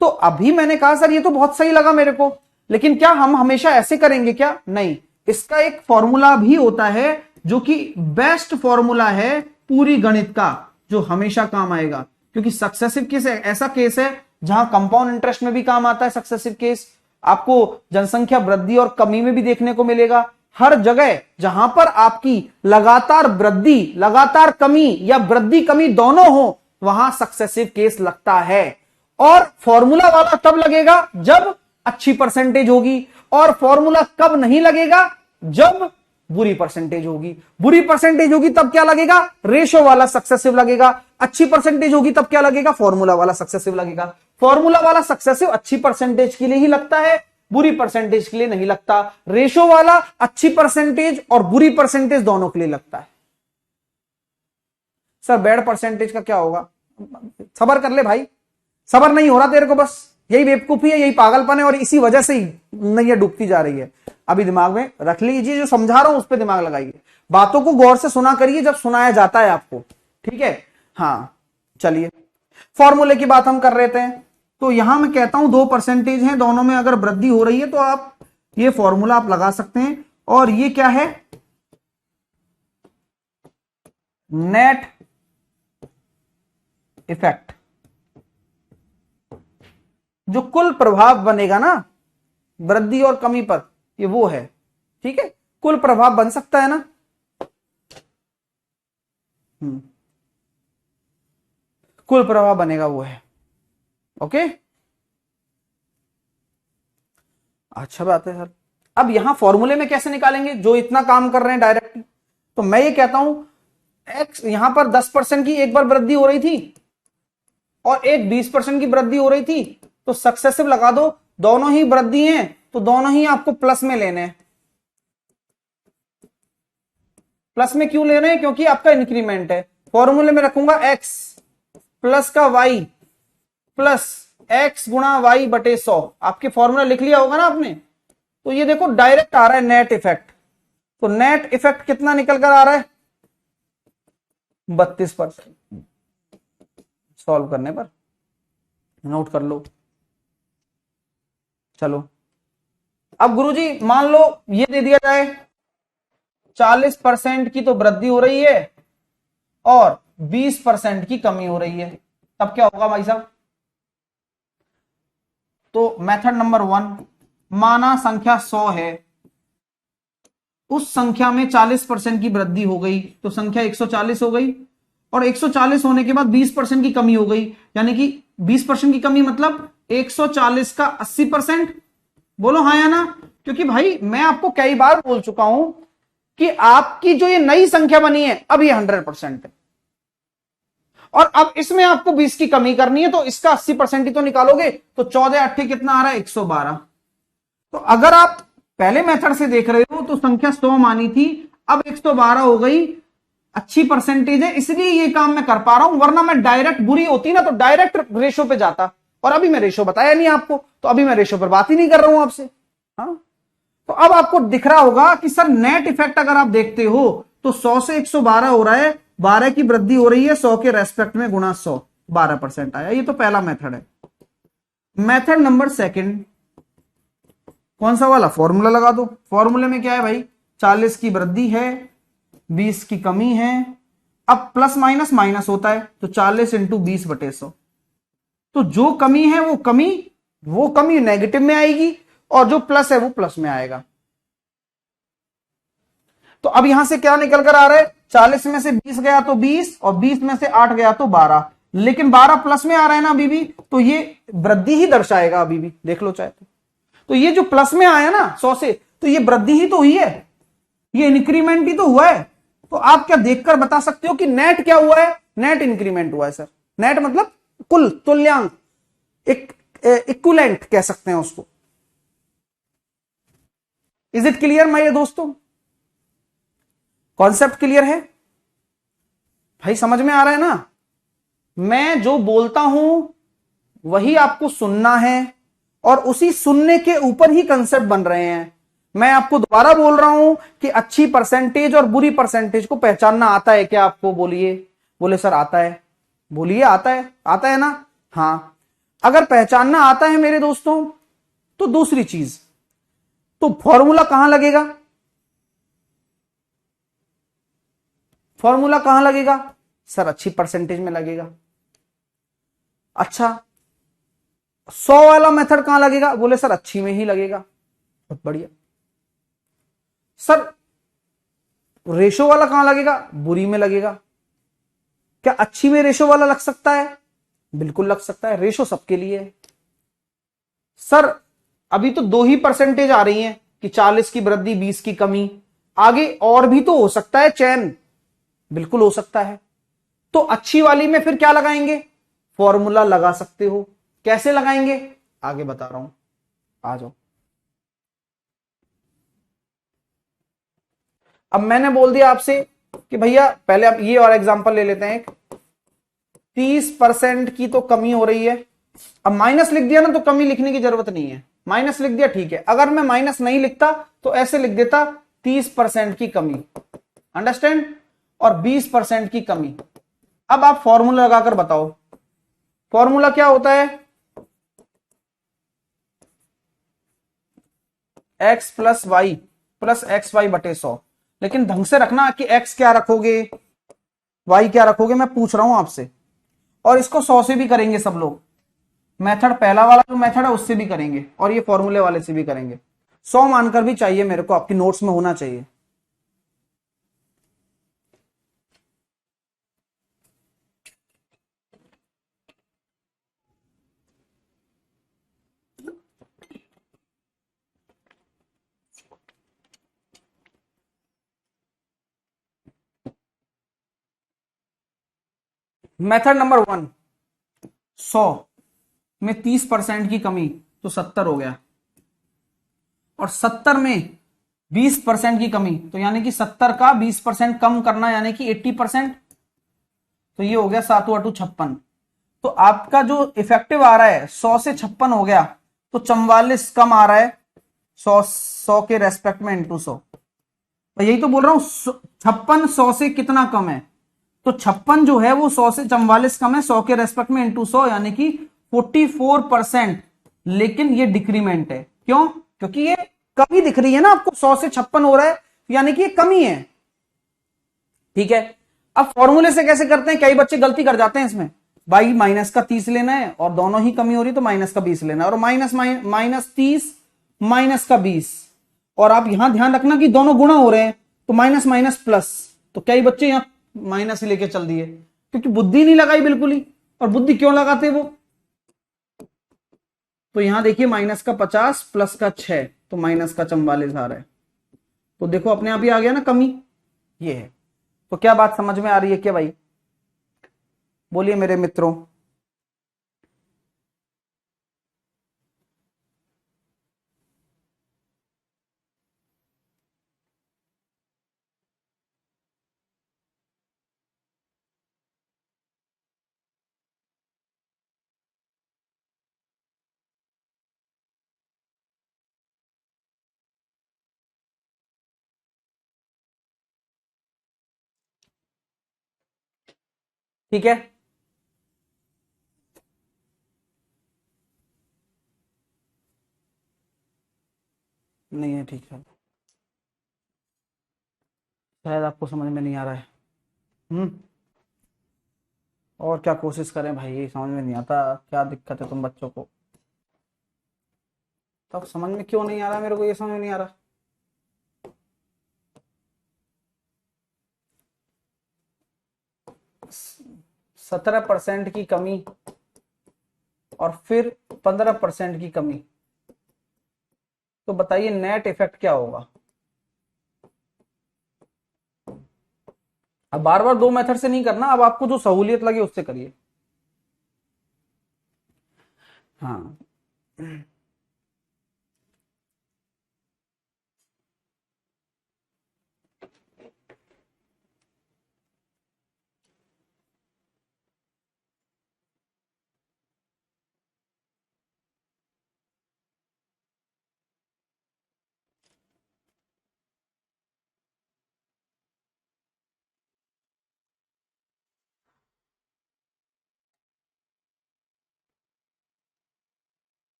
तो अभी मैंने कहा सर ये तो बहुत सही लगा मेरे को, लेकिन क्या हम हमेशा ऐसे करेंगे क्या? नहीं, इसका एक फॉर्मूला भी होता है जो कि बेस्ट फॉर्मूला है पूरी गणित का, जो हमेशा काम आएगा। क्योंकि सक्सेसिव केस ऐसा केस है जहां कंपाउंड इंटरेस्ट में भी काम आता है। सक्सेसिव केस आपको जनसंख्या वृद्धि और कमी में भी देखने को मिलेगा। हर जगह जहां पर आपकी लगातार वृद्धि, लगातार कमी या वृद्धि कमी दोनों हो, वहां सक्सेसिव केस लगता है। और फॉर्मूला वाला तब लगेगा जब अच्छी परसेंटेज होगी, और फॉर्मूला कब नहीं लगेगा? जब बुरी परसेंटेज होगी। बुरी परसेंटेज होगी तब क्या लगेगा? रेशो वाला सक्सेसिव लगेगा। अच्छी परसेंटेज होगी तब क्या लगेगा? फॉर्मूला वाला सक्सेसिव लगेगा। फॉर्मूला वाला सक्सेसिव अच्छी परसेंटेज के लिए ही लगता है, बुरी परसेंटेज के लिए नहीं लगता। रेशो वाला अच्छी परसेंटेज और बुरी परसेंटेज दोनों के लिए लगता है। सर बैड परसेंटेज का क्या होगा? सबर कर ले भाई, सबर नहीं हो रहा तेरे को, बस यही बेवकूफी है, यही पागलपन है, और इसी वजह से ही नैया डूबती जा रही है। अभी दिमाग में रख लीजिए, जो समझा रहा हूं उस पर दिमाग लगाइए, बातों को गौर से सुना करिए जब सुनाया जाता है आपको, ठीक है। हाँ चलिए, फॉर्मूले की बात हम कर रहे थे, तो यहां मैं कहता हूं 2 परसेंटेज है, दोनों में अगर वृद्धि हो रही है तो आप ये फॉर्मूला आप लगा सकते हैं। और ये क्या है? Net effect. जो कुल प्रभाव बनेगा ना वृद्धि और कमी पर, ये वो है, ठीक है। कुल प्रभाव बन सकता है ना, कुल प्रभाव बनेगा वो है, ओके। अच्छा बात है सर। अब यहां फॉर्मूले में कैसे निकालेंगे, जो इतना काम कर रहे हैं डायरेक्ट? तो मैं ये कहता हूं एक्स, यहां पर 10% की एक बार वृद्धि हो रही थी और एक 20% की वृद्धि हो रही थी, तो सक्सेसिव लगा दो। दोनों ही वृद्धि हैं तो दोनों ही आपको प्लस में लेने हैं। प्लस में क्यों लेने हैं? क्योंकि आपका इंक्रीमेंट है। फॉर्मूले में रखूंगा एक्स प्लस का वाई प्लस एक्स गुणा वाई बटे 100। आपके फॉर्मूला लिख लिया होगा ना आपने, तो ये देखो डायरेक्ट आ रहा है नेट इफेक्ट। तो नेट इफेक्ट कितना निकल कर आ रहा है? 32%। सॉल्व करने पर नोट कर लो। चलो अब गुरुजी मान लो ये दे दिया जाए 40% की तो वृद्धि हो रही है और 20% की कमी हो रही है, तब क्या होगा भाई साहब? तो मेथड नंबर 1, माना संख्या 100 है, उस संख्या में 40% की वृद्धि हो गई तो संख्या 140 हो गई, और 140 होने के बाद 20% की कमी हो गई, यानी कि 20% की कमी मतलब 140 का 80%। बोलो हाँ या ना? क्योंकि भाई मैं आपको कई बार बोल चुका हूं कि आपकी जो ये नई संख्या बनी है अब ये 100% है, और अब इसमें आपको 20 की कमी करनी है, तो इसका 80% ही तो निकालोगे। तो 14 8 कितना आ रहा है? 112। तो अगर आप पहले मेथड से देख रहे हो तो संख्या 100 मानी थी, अब 112 हो गई। अच्छी परसेंटेज है इसलिए ये काम मैं कर पा रहा हूं, वरना मैं डायरेक्ट बुरी होती ना तो डायरेक्ट रेशो पे जाता, और अभी मैं रेशो बताया नहीं आपको, तो अभी मैं रेशो पर बात ही नहीं कर रहा हूं आपसे। हाँ, तो अब आपको दिख रहा होगा कि सर नेट इफेक्ट अगर आप देखते हो तो 100 से 112 हो रहा है, 12 की वृद्धि हो रही है 100 के रेस्पेक्ट में, गुणा 100, 12% आया। ये तो पहला मेथड है। मेथड नंबर 2 कौन सा वाला? फॉर्मूला लगा दो। फॉर्मूले में क्या है भाई? 40 की वृद्धि है, 20 की कमी है। अब प्लस माइनस माइनस होता है, तो 40 इंटू 20 बटे 100। तो जो कमी है वो कमी नेगेटिव में आएगी, और जो प्लस है वो प्लस में आएगा। तो अब यहां से क्या निकल कर आ रहा है? 40 में से 20 गया तो 20, और 20 में से 8 गया तो 12, लेकिन 12 प्लस में आ रहा है ना अभी भी, तो ये वृद्धि ही दर्शाएगा अभी भी, देख लो चाहे तो ये जो प्लस में आया ना 100 से, तो ये वृद्धि ही तो हुई है, ये इंक्रीमेंट ही तो हुआ है। तो आप क्या देखकर बता सकते हो कि नेट क्या हुआ है? नेट इंक्रीमेंट हुआ है सर। नेट मतलब कुल, तुल्यांक, इक्विवेलेंट कह सकते हैं उसको। इज इट क्लियर मेरे दोस्तों? कॉन्सेप्ट क्लियर है भाई? समझ में आ रहा है ना? मैं जो बोलता हूं वही आपको सुनना है और उसी सुनने के ऊपर ही कंसेप्ट बन रहे हैं। मैं आपको दोबारा बोल रहा हूं कि अच्छी परसेंटेज और बुरी परसेंटेज को पहचानना आता है क्या आपको? बोलिए। बोले सर आता है। बोलिए आता है। आता है ना? हां, अगर पहचानना आता है मेरे दोस्तों तो दूसरी चीज, तो फॉर्मूला कहां लगेगा? फॉर्मूला कहां लगेगा? सर अच्छी परसेंटेज में लगेगा। अच्छा, 100 वाला मेथड कहां लगेगा? बोले सर अच्छी में ही लगेगा। बहुत बढ़िया। सर रेशो वाला कहां लगेगा? बुरी में लगेगा। क्या अच्छी में रेशो वाला लग सकता है? बिल्कुल लग सकता है, रेशो सबके लिए है। सर अभी तो 2 ही परसेंटेज आ रही हैं कि 40 की वृद्धि 20 की कमी, आगे और भी तो हो सकता है चयन। बिल्कुल हो सकता है। तो अच्छी वाली में फिर क्या लगाएंगे? फॉर्मूला लगा सकते हो। कैसे लगाएंगे? आगे बता रहा हूं, आ जाओ। अब मैंने बोल दिया आपसे कि भैया पहले आप ये और एग्जांपल ले लेते हैं। एक 30% की तो कमी हो रही है। अब माइनस लिख दिया ना तो कमी लिखने की जरूरत नहीं है। माइनस लिख दिया ठीक है। अगर मैं माइनस नहीं लिखता तो ऐसे लिख देता 30% की कमी। अंडरस्टैंड? और 20% की कमी। अब आप फॉर्मूला लगाकर बताओ, फॉर्मूला क्या होता है? x plus y plus x y बटे 100। लेकिन ढंग से रखना कि x क्या रखोगे, y क्या रखोगे, मैं पूछ रहा हूं आपसे। और इसको 100 से भी करेंगे सब लोग। मेथड पहला वाला जो मेथड है उससे भी करेंगे और ये फॉर्मूले वाले से भी करेंगे। 100 मानकर भी चाहिए मेरे को, आपकी नोट्स में होना चाहिए। मेथड नंबर 1, 100 में 30% की कमी तो 70 हो गया, और 70 में 20% की कमी तो यानी कि 70 का 20% कम करना यानी कि 80%। तो ये हो गया 7×8 56। तो आपका जो इफेक्टिव आ रहा है 100 से 56 हो गया, तो 44 कम आ रहा है 100 के रेस्पेक्ट में इंटू 100। तो यही तो बोल रहा हूं, 56 100 से कितना कम है? तो 56 जो है वो 100 से 44 कम है 100 के रेस्पेक्ट में इंटू 100, यानी कि 44%। लेकिन ये डिक्रीमेंट है। क्यों? क्योंकि ये कमी दिख रही है ना आपको, 100 से 56 हो रहा है यानी कि ये कमी है। ठीक है। अब फॉर्मूले से कैसे करते हैं? कई बच्चे गलती कर जाते हैं इसमें। भाई माइनस का 30 लेना है और दोनों ही कमी हो रही तो माइनस का 20 लेना है, और माइनस 30 माइनस का 20। और आप यहां ध्यान रखना कि दोनों गुणा हो रहे हैं, तो माइनस माइनस प्लस। तो कई बच्चे यहां माइनस ही लेके चल दिए क्योंकि बुद्धि नहीं लगाई बिल्कुल ही। और बुद्धि क्यों लगाते वो? तो यहां देखिए माइनस का 50 प्लस का 6 तो माइनस का 44 आ रहा है। तो देखो अपने आप ही आ गया ना कमी, ये है। तो क्या बात समझ में आ रही है क्या भाई? बोलिए मेरे मित्रों। ठीक है। नहीं है ठीक है, शायद आपको समझ में नहीं आ रहा है। हम्म। और क्या कोशिश करें भाई, ये समझ में नहीं आता, क्या दिक्कत है तुम बच्चों को? तब समझ में क्यों नहीं आ रहा मेरे को, ये समझ में नहीं आ रहा। 17% की कमी और फिर 15% की कमी, तो बताइए नेट इफेक्ट क्या होगा? अब बार बार दो मेथड से नहीं करना, अब आपको जो सहूलियत लगे उससे करिए। हाँ।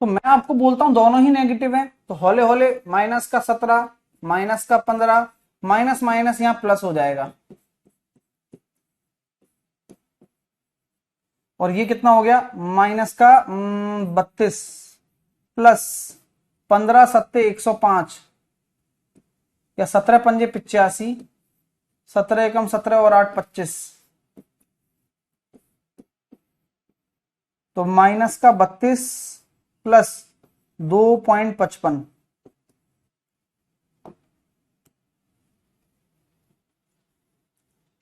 तो मैं आपको बोलता हूं दोनों ही नेगेटिव हैं, तो हौले हौले माइनस का 17 माइनस का 15 माइनस माइनस यहां प्लस हो जाएगा, और ये कितना हो गया माइनस का 32 प्लस 15 सत्ते 105 या 17 पंजे 85, 17 एकम 17 और 8 25, तो माइनस का 32 प्लस 2.55,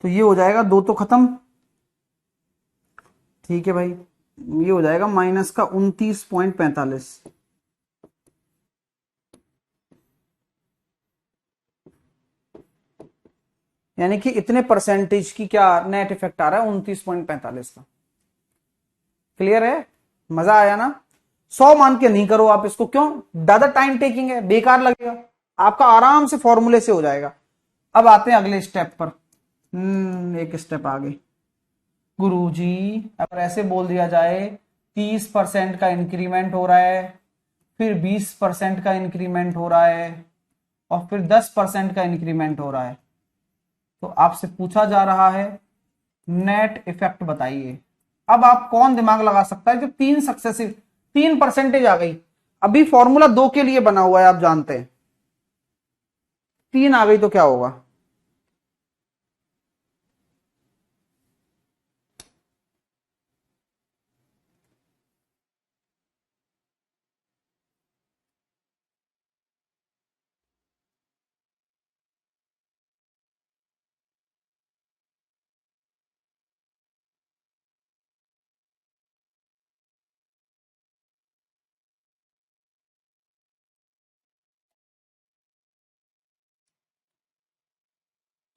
तो ये हो जाएगा, दो तो खत्म, ठीक है भाई, ये हो जाएगा माइनस का 29.45, यानी कि इतने परसेंटेज की क्या नेट इफेक्ट आ रहा है 29.45 का। क्लियर है, मजा आया ना। 100 मान के नहीं करो आप इसको, क्यों, ज्यादा टाइम टेकिंग है, बेकार लगेगा, आपका आराम से फॉर्मूले से हो जाएगा। अब आते हैं अगले स्टेप पर, एक स्टेप आगे। गुरुजी अगर ऐसे बोल दिया जाए 30% का इंक्रीमेंट हो रहा है, फिर 20% का इंक्रीमेंट हो रहा है, और फिर 10% का इंक्रीमेंट हो रहा है, तो आपसे पूछा जा रहा है नेट इफेक्ट बताइए। अब आप कौन दिमाग लगा सकता है जब तीन सक्सेसिव 3% आ गई, अभी फॉर्मूला 2 के लिए बना हुआ है आप जानते हैं, 3 आ गई तो क्या होगा।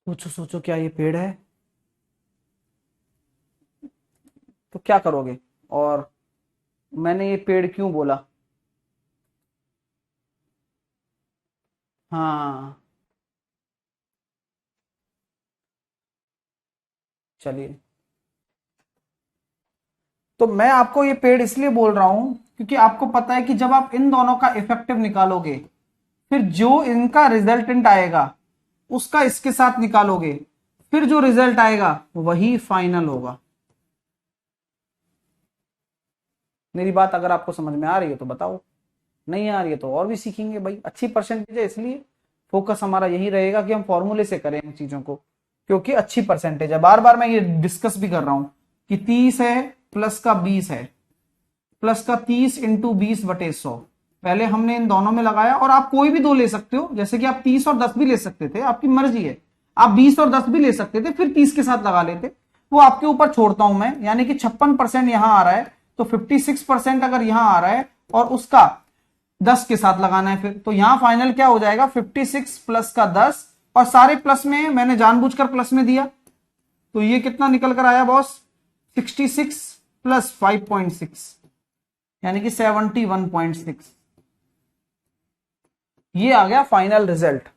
सोचो सोचो, क्या ये पेड़ है, तो क्या करोगे, और मैंने ये पेड़ क्यों बोला। हाँ, चलिए, तो मैं आपको ये पेड़ इसलिए बोल रहा हूं क्योंकि आपको पता है कि जब आप इन दोनों का इफेक्टिव निकालोगे, फिर जो इनका रिजल्टेंट आएगा उसका इसके साथ निकालोगे, फिर जो रिजल्ट आएगा वही फाइनल होगा। मेरी बात अगर आपको समझ में आ रही है तो बताओ, नहीं आ रही है तो और भी सीखेंगे भाई, अच्छी परसेंटेज है इसलिए फोकस हमारा यही रहेगा कि हम फॉर्मूले से करें इन चीजों को, क्योंकि अच्छी परसेंटेज है। बार बार मैं ये डिस्कस भी कर रहा हूं कि 30 है प्लस का 20 है, प्लस का 30 इंटू 20/100, पहले हमने इन दोनों में लगाया, और आप कोई भी दो ले सकते हो, जैसे कि आप 30 और 10 भी ले सकते थे, आपकी मर्जी है, आप 20 और 10 भी ले सकते थे, फिर 30 के साथ लगा लेते, वो आपके ऊपर छोड़ता हूं मैं। यानी कि 56% यहां आ रहा है, तो 56% अगर यहां आ रहा है और उसका 10 के साथ लगाना है, फिर तो यहां फाइनल क्या हो जाएगा 56 प्लस का 10, और सारे प्लस में मैंने जानबूझकर प्लस में दिया, तो ये कितना निकल कर आया बॉस 66 प्लस 5.6, यानी कि 71.6, ये आ गया फाइनल रिजल्ट,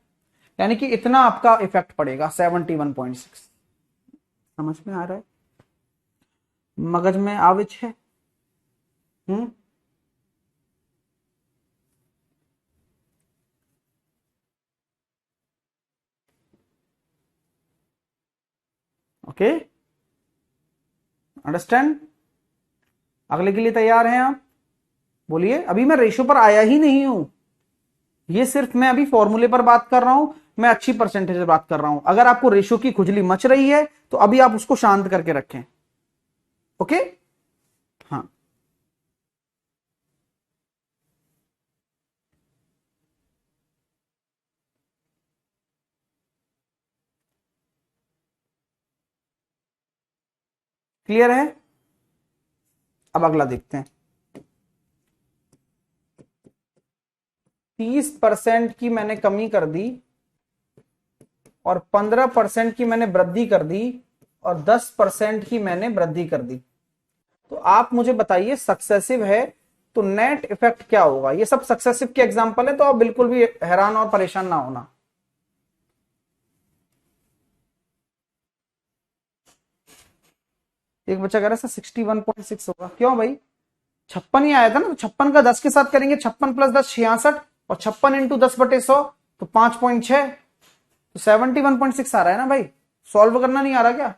यानी कि इतना आपका इफेक्ट पड़ेगा 71.6। समझ में आ रहा है, मगज में आविच है। हम्म, ओके, अंडरस्टैंड। अगले के लिए तैयार हैं आप, बोलिए। अभी मैं रेशो पर आया ही नहीं हूं, ये सिर्फ मैं अभी फॉर्मूले पर बात कर रहा हूं, मैं अच्छी परसेंटेज पर बात कर रहा हूं। अगर आपको रेशो की खुजली मच रही है तो अभी आप उसको शांत करके रखें, ओके। हाँ, क्लियर है। अब अगला देखते हैं। 30% की मैंने कमी कर दी, और 15% की मैंने वृद्धि कर दी, और 10% की मैंने वृद्धि कर दी, तो आप मुझे बताइए सक्सेसिव है तो नेट इफेक्ट क्या होगा। ये सब सक्सेसिव के एग्जांपल है, तो आप बिल्कुल भी हैरान और परेशान ना होना। एक बच्चा कह रहा है 61.6 होगा, क्यों भाई, 56 ही आया था ना, तो 56 का 10 के साथ करेंगे, 56 प्लस 10 66, और 56 इंटू 10/100 तो 5.6, तो 71.6 आ रहा है ना भाई। सॉल्व करना नहीं आ रहा क्या?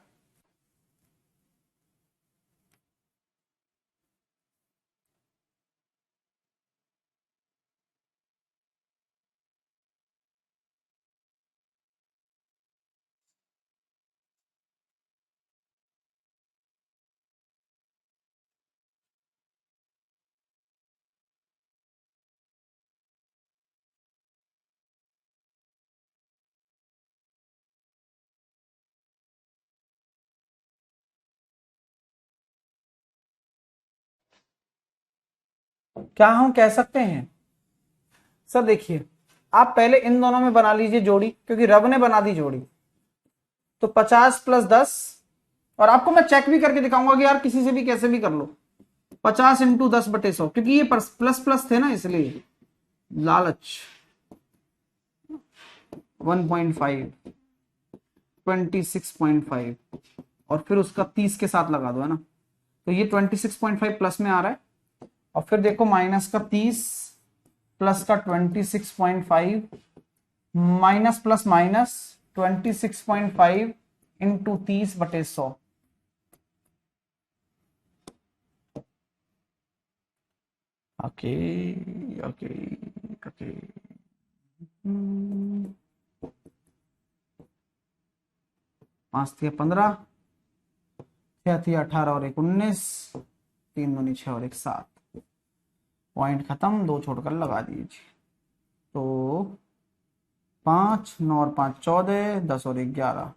क्या हम कह सकते हैं सर, देखिए आप पहले इन दोनों में बना लीजिए जोड़ी, क्योंकि रब ने बना दी जोड़ी। तो 50 प्लस 10, और आपको मैं चेक भी करके दिखाऊंगा कि यार किसी से भी कैसे भी कर लो। 50 इंटू 10/100, क्योंकि ये प्लस प्लस थे ना इसलिए लालच। 1.5, 26.5, और फिर उसका 30 के साथ लगा दो, है ना। तो ये 26.5 प्लस में आ रहा है, और फिर देखो माइनस का 30 प्लस का 26.5, minus plus minus 26.5 into 30/100। Okay okay okay. 5 थी 15, 6 थी 18 और 1 19, 3 दूनी 6 और 1 7। पॉइंट खत्म, 2 छोड़कर लगा दीजिए। तो 5, 9 और 5 14, 10 और 1 11,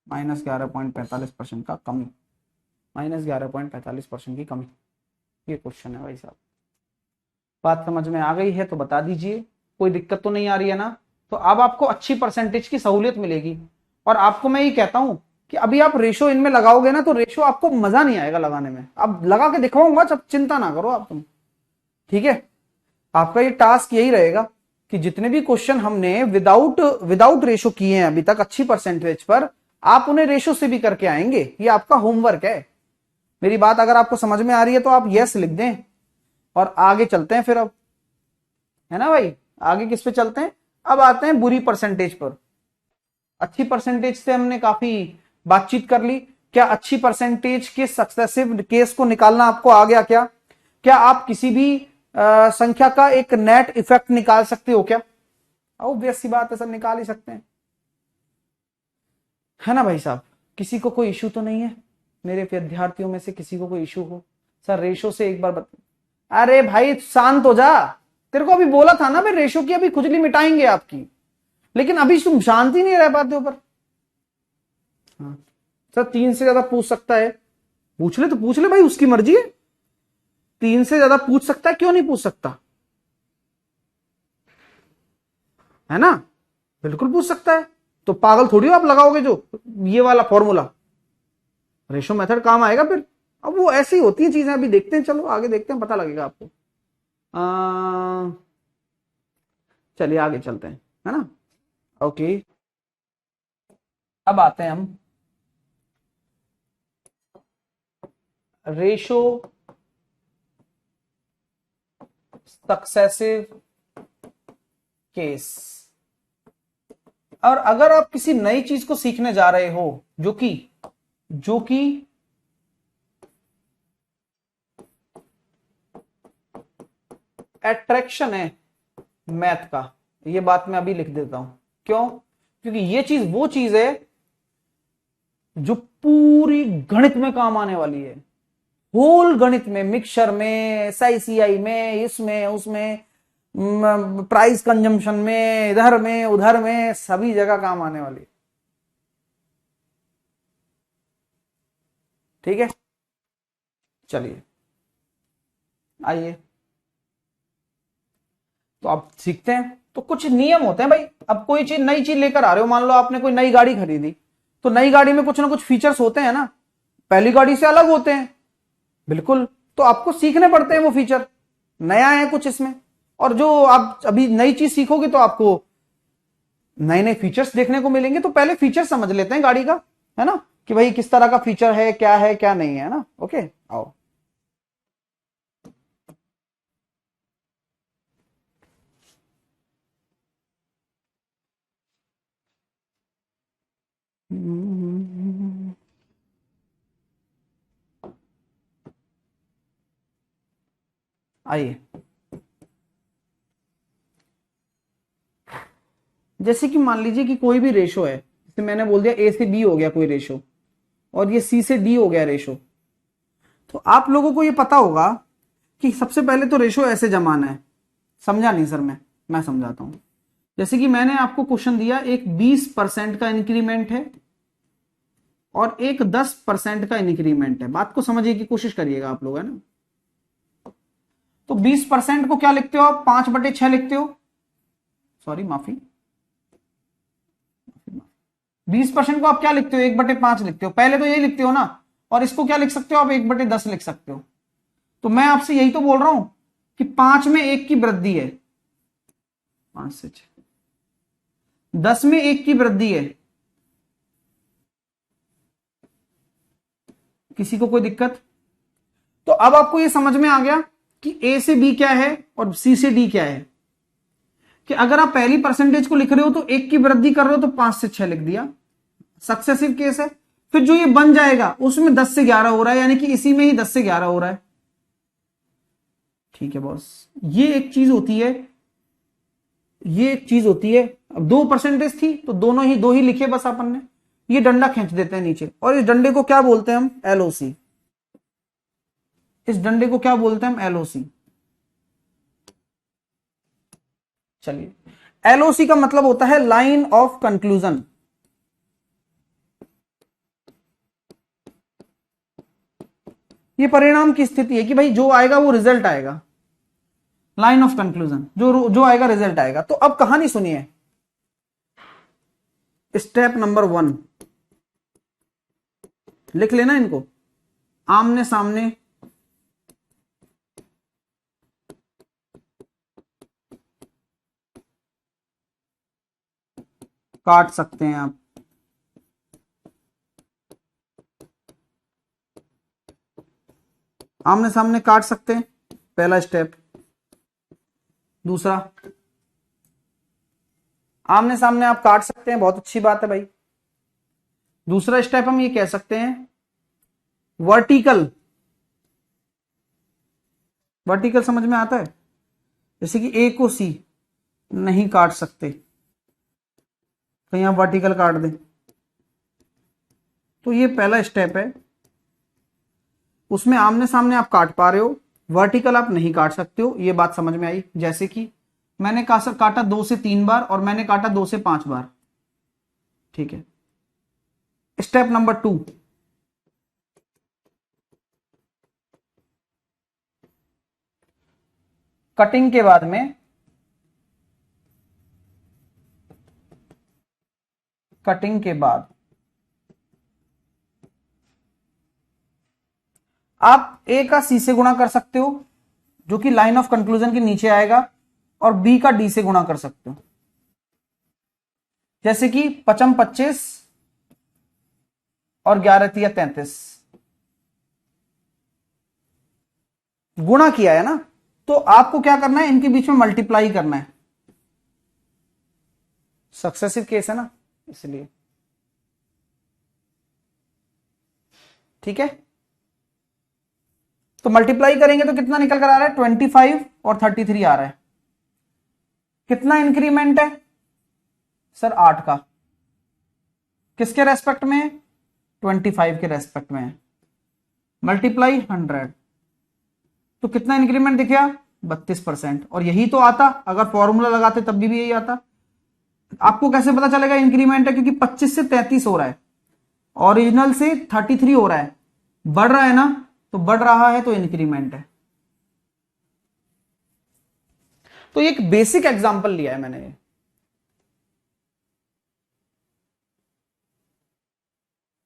-11.45% का कमी, -11.45% की कमी। ये क्वेश्चन है भाई साहब। बात समझ में आ गई है तो बता दीजिए, कोई दिक्कत तो नहीं आ रही है ना। तो अब आपको अच्छी परसेंटेज की सहूलियत मिलेगी। और आपको मैं ये कहता हूं कि अभी आप रेशो इनमें लगाओगे ना, तो रेशो आपको मजा नहीं आएगा लगाने में। अब लगा के दिखाऊंगा, जब चिंता ना करो आप तुम, ठीक है। आपका ये टास्क यही रहेगा कि जितने भी क्वेश्चन हमने विदाउट विदाउट रेशो किए हैं अभी तक अच्छी परसेंटेज पर, आप उन्हें रेशो से भी करके आएंगे। ये आपका होमवर्क है। मेरी बात अगर आपको समझ में आ रही है तो आप यस लिख दें, और आगे चलते हैं फिर। अब है ना भाई, आगे किस पे चलते हैं? अब आते हैं बुरी परसेंटेज पर। अच्छी परसेंटेज से हमने काफी बातचीत कर ली। क्या अच्छी परसेंटेज के सक्सेसिव केस को निकालना आपको आ गया? क्या आप किसी भी संख्या का एक नेट इफेक्ट निकाल सकते हो क्या? ऑब्वियस सी बात है सर, निकाल ही सकते हैं, है ना भाई साहब। किसी को कोई इशू तो नहीं है? मेरे विद्यार्थियों में से किसी को कोई इशू हो? सर रेशो से एक बार अरे भाई शांत हो जा। तेरे को अभी बोला था ना भाई, रेशो की अभी खुजली मिटाएंगे आपकी, लेकिन अभी तुम शांत ही नहीं रह पाते ऊपर। हाँ सर, 3 से ज्यादा पूछ सकता है? पूछ ले तो पूछ ले भाई, उसकी मर्जी है। 3 से ज्यादा पूछ सकता है, क्यों नहीं पूछ सकता? है ना, बिल्कुल पूछ सकता है। तो पागल थोड़ी हो आप लगाओगे जो ये वाला फॉर्मूला, रेशो मेथड काम आएगा फिर। अब वो ऐसी होती है चीजें, अभी देखते हैं, चलो आगे देखते हैं, पता लगेगा आपको। चलिए आगे चलते हैं, है ना। ओके, अब आते हैं हम रेशो सक्सेसिव केस। और अगर आप किसी नई चीज को सीखने जा रहे हो, जो कि एट्रैक्शन है मैथ का, ये बात मैं अभी लिख देता हूं। क्यों? क्योंकि ये चीज वो चीज है जो पूरी गणित में काम आने वाली है। होल गणित में, मिक्सचर में, एसआईसीआई में, इसमें उसमें, प्राइस कंजम्पशन में, इधर में उधर में, सभी जगह काम आने वाली है। ठीक है, चलिए आइए तो आप सीखते हैं। तो कुछ नियम होते हैं भाई। अब कोई चीज नई चीज लेकर आ रहे हो, मान लो आपने कोई नई गाड़ी खरीदी, तो नई गाड़ी में कुछ ना कुछ फीचर्स होते हैं ना, पहली गाड़ी से अलग होते हैं, बिल्कुल। तो आपको सीखने पड़ते हैं वो फीचर, नया है कुछ इसमें। और जो आप अभी नई चीज सीखोगे तो आपको नए नए फीचर्स देखने को मिलेंगे। तो पहले फीचर समझ लेते हैं गाड़ी का, है ना, कि भाई किस तरह का फीचर है क्या नहीं है ना। ओके आओ। आइए, जैसे कि मान लीजिए कि कोई भी रेशो है, जैसे मैंने बोल दिया ए से बी हो गया कोई रेशो, और ये सी से डी हो गया रेशो। तो आप लोगों को ये पता होगा कि सबसे पहले तो रेशो ऐसे जमाना है। समझा नहीं सर? मैं समझाता हूं। जैसे कि मैंने आपको क्वेश्चन दिया, एक 20% का इंक्रीमेंट है और एक 10% का इंक्रीमेंट है। बात को समझने की कोशिश करिएगा आप लोग, है ना। तो 20% को क्या लिखते हो आप? 5/6 लिखते हो। सॉरी, माफी, 20% को आप क्या लिखते हो? 1/5 लिखते हो। पहले तो यही लिखते हो ना। और इसको क्या लिख सकते हो आप? 1/10 लिख सकते हो। तो मैं आपसे यही तो बोल रहा हूं कि 5 में 1 की वृद्धि है, 5 से 6, 10 में 1 की वृद्धि है। किसी को कोई दिक्कत? तो अब आपको यह समझ में आ गया कि ए से बी क्या है और सी से डी क्या है। कि अगर आप पहली परसेंटेज को लिख रहे हो तो 1 की वृद्धि कर रहे हो तो 5 से 6 लिख दिया, सक्सेसिव केस है। फिर जो ये बन जाएगा उसमें 10 से 11 हो रहा है, यानी कि इसी में ही 10 से 11 हो रहा है। ठीक है बॉस, ये एक चीज होती है, ये एक चीज होती है। अब 2% थी तो दोनों ही दो ही लिखे बस अपन ने। ये डंडा खींच देते हैं नीचे, और इस डंडे को क्या बोलते हैं हम? एलओसी। इस डंडे को क्या बोलते हैं हम? एलओसी। चलिए, एलओसी का मतलब होता है लाइन ऑफ कंक्लूजन। ये परिणाम की स्थिति है कि भाई जो आएगा वो रिजल्ट आएगा। लाइन ऑफ कंक्लूजन, जो जो आएगा रिजल्ट आएगा। तो अब कहानी सुनिए। स्टेप नंबर 1, लिख लेना इनको। आमने सामने काट सकते हैं आप। आमने सामने काट सकते हैं, पहला स्टेप। दूसरा, आमने सामने आप काट सकते हैं, बहुत अच्छी बात है भाई। दूसरा स्टेप हम ये कह सकते हैं, वर्टिकल। वर्टिकल समझ में आता है? जैसे कि ए को सी नहीं काट सकते, कहीं आप वर्टिकल काट दें। तो ये पहला स्टेप है, उसमें आमने सामने आप काट पा रहे हो, वर्टिकल आप नहीं काट सकते हो। ये बात समझ में आई? जैसे कि मैंने काटा 2 से 3 बार और मैंने काटा 2 से 5 बार। ठीक है। स्टेप नंबर 2, कटिंग के बाद में, कटिंग के बाद आप ए का सी से गुणा कर सकते हो, जो कि लाइन ऑफ कंक्लूजन के नीचे आएगा, और बी का डी से गुणा कर सकते हो। जैसे कि 55 और 11×33 गुणा किया है ना, तो आपको क्या करना है? इनके बीच में मल्टीप्लाई करना है। सक्सेसिव केस है ना, इसलिए। ठीक है, तो मल्टीप्लाई करेंगे तो कितना निकल कर आ रहा है? 25 और 33 आ रहा है। कितना इंक्रीमेंट है सर? 8 का। किसके रेस्पेक्ट में? 25 के रेस्पेक्ट में। मल्टीप्लाई 100, तो कितना इंक्रीमेंट दिख गया? 32%। और यही तो आता, अगर फॉर्मूला लगाते तब भी यही आता। आपको कैसे पता चलेगा इंक्रीमेंट है? क्योंकि 25 से 33 हो रहा है, ओरिजिनल से 33 हो रहा है, बढ़ रहा है ना, तो बढ़ रहा है तो इंक्रीमेंट है। तो एक बेसिक एग्जांपल लिया है मैंने।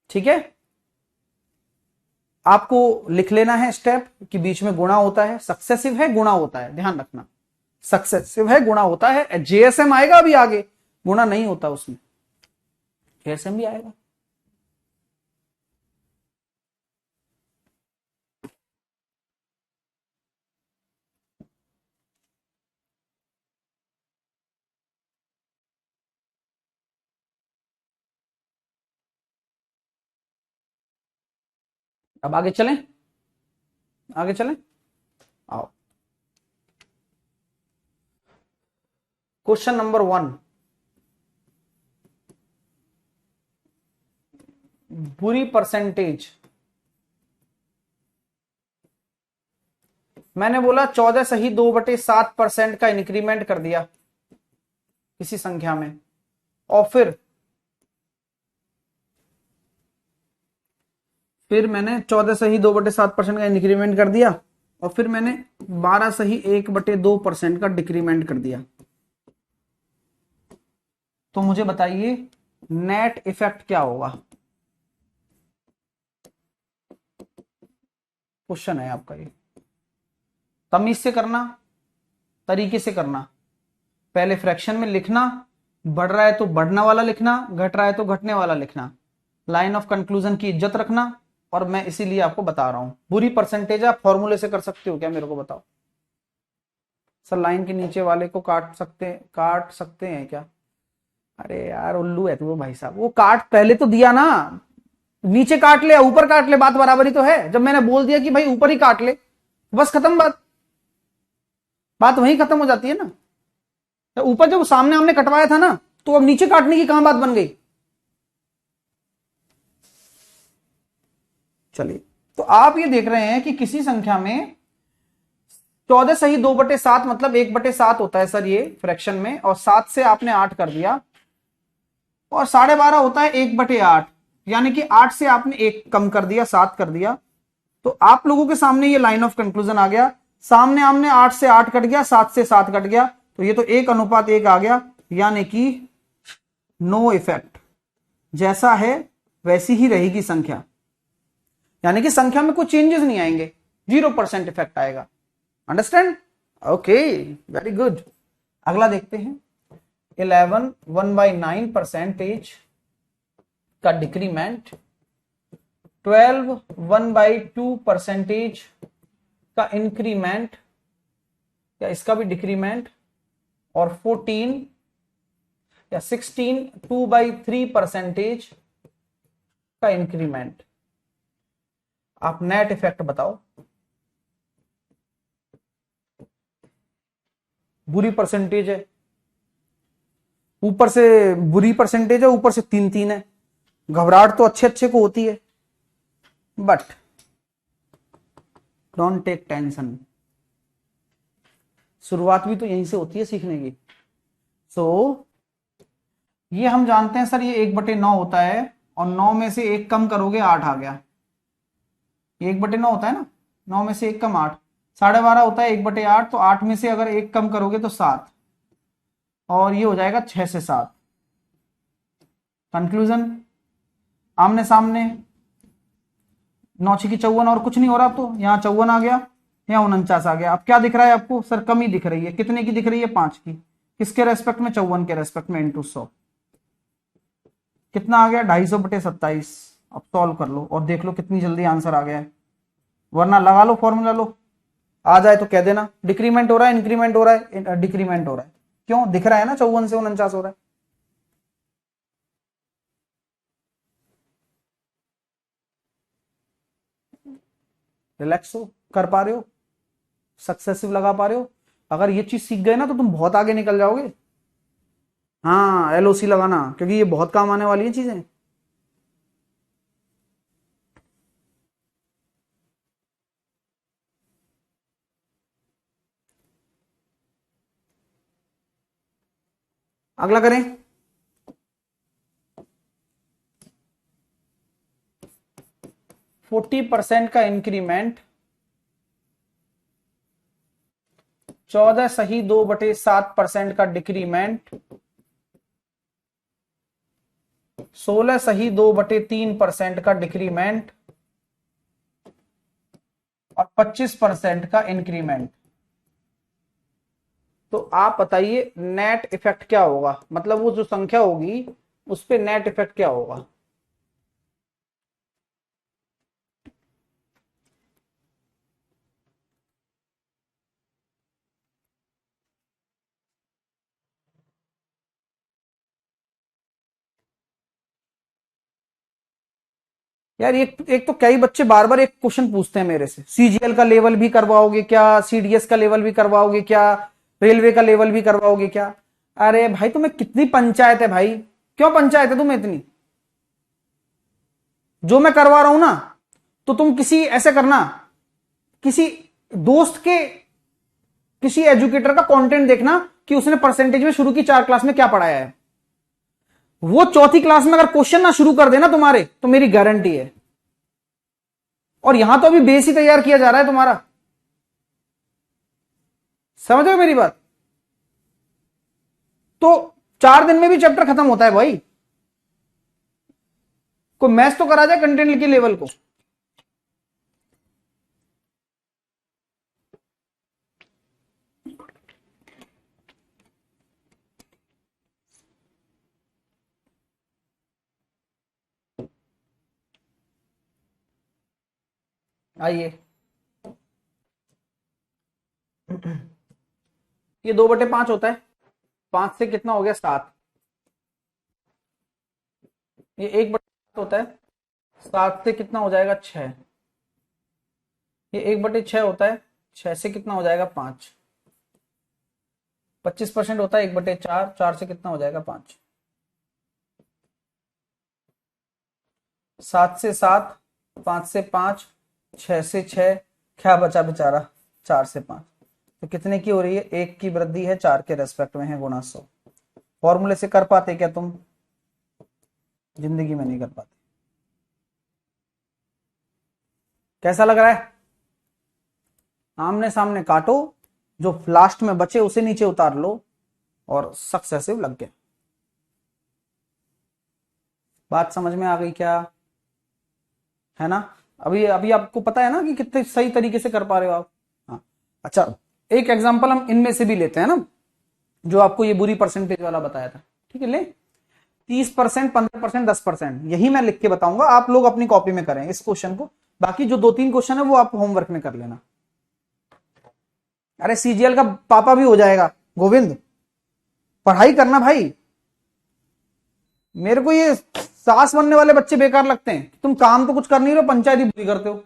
ठीक है, आपको लिख लेना है स्टेप कि बीच में गुणा होता है। सक्सेसिव है, गुणा होता है, ध्यान रखना। सक्सेसिव है, गुणा होता है। जेएसएम आएगा अभी आगे, गुणा नहीं होता उसमें, जेएसएम भी आएगा। अब आगे चलें, आगे चलें, आओ। क्वेश्चन नंबर 1, बुरी परसेंटेज। मैंने बोला 14 सही 2/7% का इंक्रीमेंट कर दिया किसी संख्या में, और फिर मैंने 14 सही 2/7% का इंक्रीमेंट कर दिया, और फिर मैंने 12 सही 1/2% का डिक्रीमेंट कर दिया। तो मुझे बताइए नेट इफेक्ट क्या होगा? क्वेश्चन है आपका ये। तमीज से करना, तरीके से करना। पहले फ्रैक्शन में लिखना, बढ़ रहा है तो बढ़ने वाला लिखना, घट रहा है तो घटने वाला लिखना। लाइन ऑफ कंक्लूजन की इज्जत रखना, और मैं इसीलिए आपको बता रहा हूं। बुरी परसेंटेज आप फॉर्मूले से कर सकते हो क्या, मेरे को बताओ। सर लाइन के नीचे वाले को काट सकते हैं क्या? अरे यार उल्लू है तू भाई साहब, वो काट पहले तो दिया ना। नीचे काट ले या ऊपर काट ले, बात बराबर ही तो है। जब मैंने बोल दिया कि भाई ऊपर ही काट ले, बस खत्म बात, बात वहीं खत्म हो जाती है ना। तो ऊपर जब सामने हमने कटवाया था ना, तो अब नीचे काटने की कहां बात बन गई। चलिए, तो आप ये देख रहे हैं कि किसी संख्या में 14 सही 2/7 मतलब 1/7 होता है सर ये फ्रैक्शन में, और 7 से आपने 8 कर दिया, और 12.5 होता है 1/8, यानी कि 8 से आपने 1 कम कर दिया, 7 कर दिया। तो आप लोगों के सामने ये लाइन ऑफ कंक्लूजन आ गया। सामने हमने 8 से 8 कट गया, 7 से 7 कट गया, तो ये तो 1:1 आ गया, यानी कि नो इफेक्ट। जैसा है वैसी ही रहेगी संख्या, यानी कि संख्या में कोई चेंजेस नहीं आएंगे, 0% इफेक्ट आएगा। अंडरस्टैंड? Okay, very good. अगला देखते हैं। 11 1/9% का डिक्रीमेंट, 12 1/2% का इंक्रीमेंट, या इसका भी डिक्रीमेंट, और 14 या 16 2/3% का इंक्रीमेंट। आप नेट इफेक्ट बताओ। बुरी परसेंटेज है, ऊपर से बुरी परसेंटेज है, ऊपर से 3 3 है। घबराहट तो अच्छे अच्छे को होती है, बट डोंट टेक टेंशन, शुरुआत भी तो यहीं से होती है सीखने की। सो ये हम जानते हैं सर, ये 1/9 होता है, और 9 में से 1 कम करोगे 8 आ गया। 1/9 होता है ना, 9 में से 1 कम 8, 12.5 होता है 1/8, तो 8 में से अगर 1 कम करोगे तो 7, और ये हो जाएगा 6 से 7। कंक्लूजन आमने सामने, 9 6 54, और कुछ नहीं हो रहा, तो यहाँ 54 आ गया, यहाँ 49 आ गया। अब क्या दिख रहा है आपको? सर कमी दिख रही है। कितने की दिख रही है? 5 की। किसके रेस्पेक्ट में? 54 के रेस्पेक्ट में, इंटू 100। कितना आ गया? 250/27। अब सॉल्व कर लो और देख लो कितनी जल्दी आंसर आ गया है, वरना लगा लो फॉर्मूला लो। आ जाए तो कह देना डिक्रीमेंट हो रहा है, इंक्रीमेंट हो रहा है, डिक्रीमेंट हो रहा है। क्यों दिख रहा है ना, 54 से 49 हो रहा है। रिलैक्स हो, कर पा रहे हो, सक्सेसिव लगा पा रहे हो। अगर ये चीज सीख गए ना तो तुम बहुत आगे निकल जाओगे। हाँ, एलओसी लगाना, क्योंकि ये बहुत काम आने वाली है चीजें। अगला करें। 40% का इंक्रीमेंट, 14 सही 2/7% का डिक्रीमेंट, 16 सही 2/3% का डिक्रीमेंट, और 25% का इंक्रीमेंट। तो आप बताइए नेट इफेक्ट क्या होगा, मतलब वो जो संख्या होगी उस पे नेट इफेक्ट क्या होगा। यार एक तो कई बच्चे बार बार एक क्वेश्चन पूछते हैं मेरे से, सीजीएल का लेवल भी करवाओगे क्या, सीडीएस का लेवल भी करवाओगे क्या, रेलवे का लेवल भी करवाओगे क्या। अरे भाई तुम्हें कितनी पंचायत है भाई, क्यों पंचायत है तुम्हें इतनी। जो मैं करवा रहा हूं ना, तो तुम किसी ऐसे करना, किसी दोस्त के, किसी एजुकेटर का कंटेंट देखना कि उसने परसेंटेज में शुरू की 4 क्लास में क्या पढ़ाया है। वो चौथी क्लास में अगर क्वेश्चन ना शुरू कर देना तुम्हारे, तो मेरी गारंटी है। और यहां तो अभी बेस ही तैयार किया जा रहा है तुम्हारा, समझ रहे हो मेरी बात। तो 4 दिन में भी चैप्टर खत्म होता है भाई। कोई मैच तो करा जाए कंटेंट के लेवल को। आइए, ये 2/5 होता है, 5 से कितना हो गया 7, ये 1/7 होता है, 7 से कितना हो जाएगा 6, ये 1/6 होता है, 6 से कितना हो जाएगा 5, 25% होता है 1/4, 4 से कितना हो जाएगा 5, 7 से 7, 5 से 5, 6 से 6, क्या बचा बेचारा 4 से 5। तो कितने की हो रही है, 1 की वृद्धि है, 4 के रेस्पेक्ट में है, गुणा 100। फॉर्मूले से कर पाते क्या तुम, जिंदगी में नहीं कर पाते। कैसा लग रहा है, आमने सामने काटो, जो लास्ट में बचे उसे नीचे उतार लो, और सक्सेसिव लग गया। बात समझ में आ गई क्या, है ना। अभी अभी आपको पता है ना कि कितने सही तरीके से कर पा रहे हो आप। हाँ, अच्छा, एक एग्जांपल हम इनमें से भी लेते हैं ना, जो आपको ये बुरी परसेंटेज वाला बताया था। ठीक है, ले 30%, 15%, 10%, यही मैं लिख के बताऊंगा, आप लोग अपनी कॉपी में करें इस क्वेश्चन को। बाकी जो 2-3 क्वेश्चन है वो आप होमवर्क में कर लेना। अरे सीजीएल का पापा भी हो जाएगा गोविंद, पढ़ाई करना भाई। मेरे को ये सास बनने वाले बच्चे बेकार लगते हैं, तुम काम तो कुछ कर नहीं रहे हो, पंचायती बुद्धि करते हो।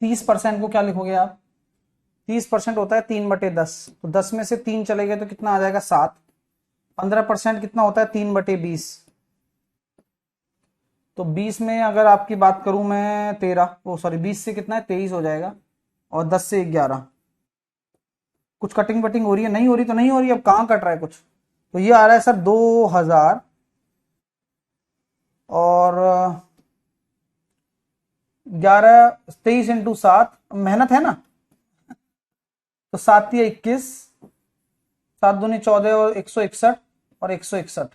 तीस परसेंट को क्या लिखोगे आप, 30% होता है 3/10, तो 10 में से 3 चले गए तो कितना आ जाएगा 7। 15% कितना होता है 3/20, तो 20 में अगर आपकी बात करूं मैं 13, वो सॉरी 20 से कितना है 23 हो जाएगा, और 10 से 11। कुछ कटिंग वटिंग हो रही है, नहीं हो रही तो नहीं हो रही, अब कहाँ कट रहा है कुछ। तो ये आ रहा है सर 2000, और 11, 23 × 7, मेहनत है ना। तो 7×21, 7×2 = 14, और 161, और 161,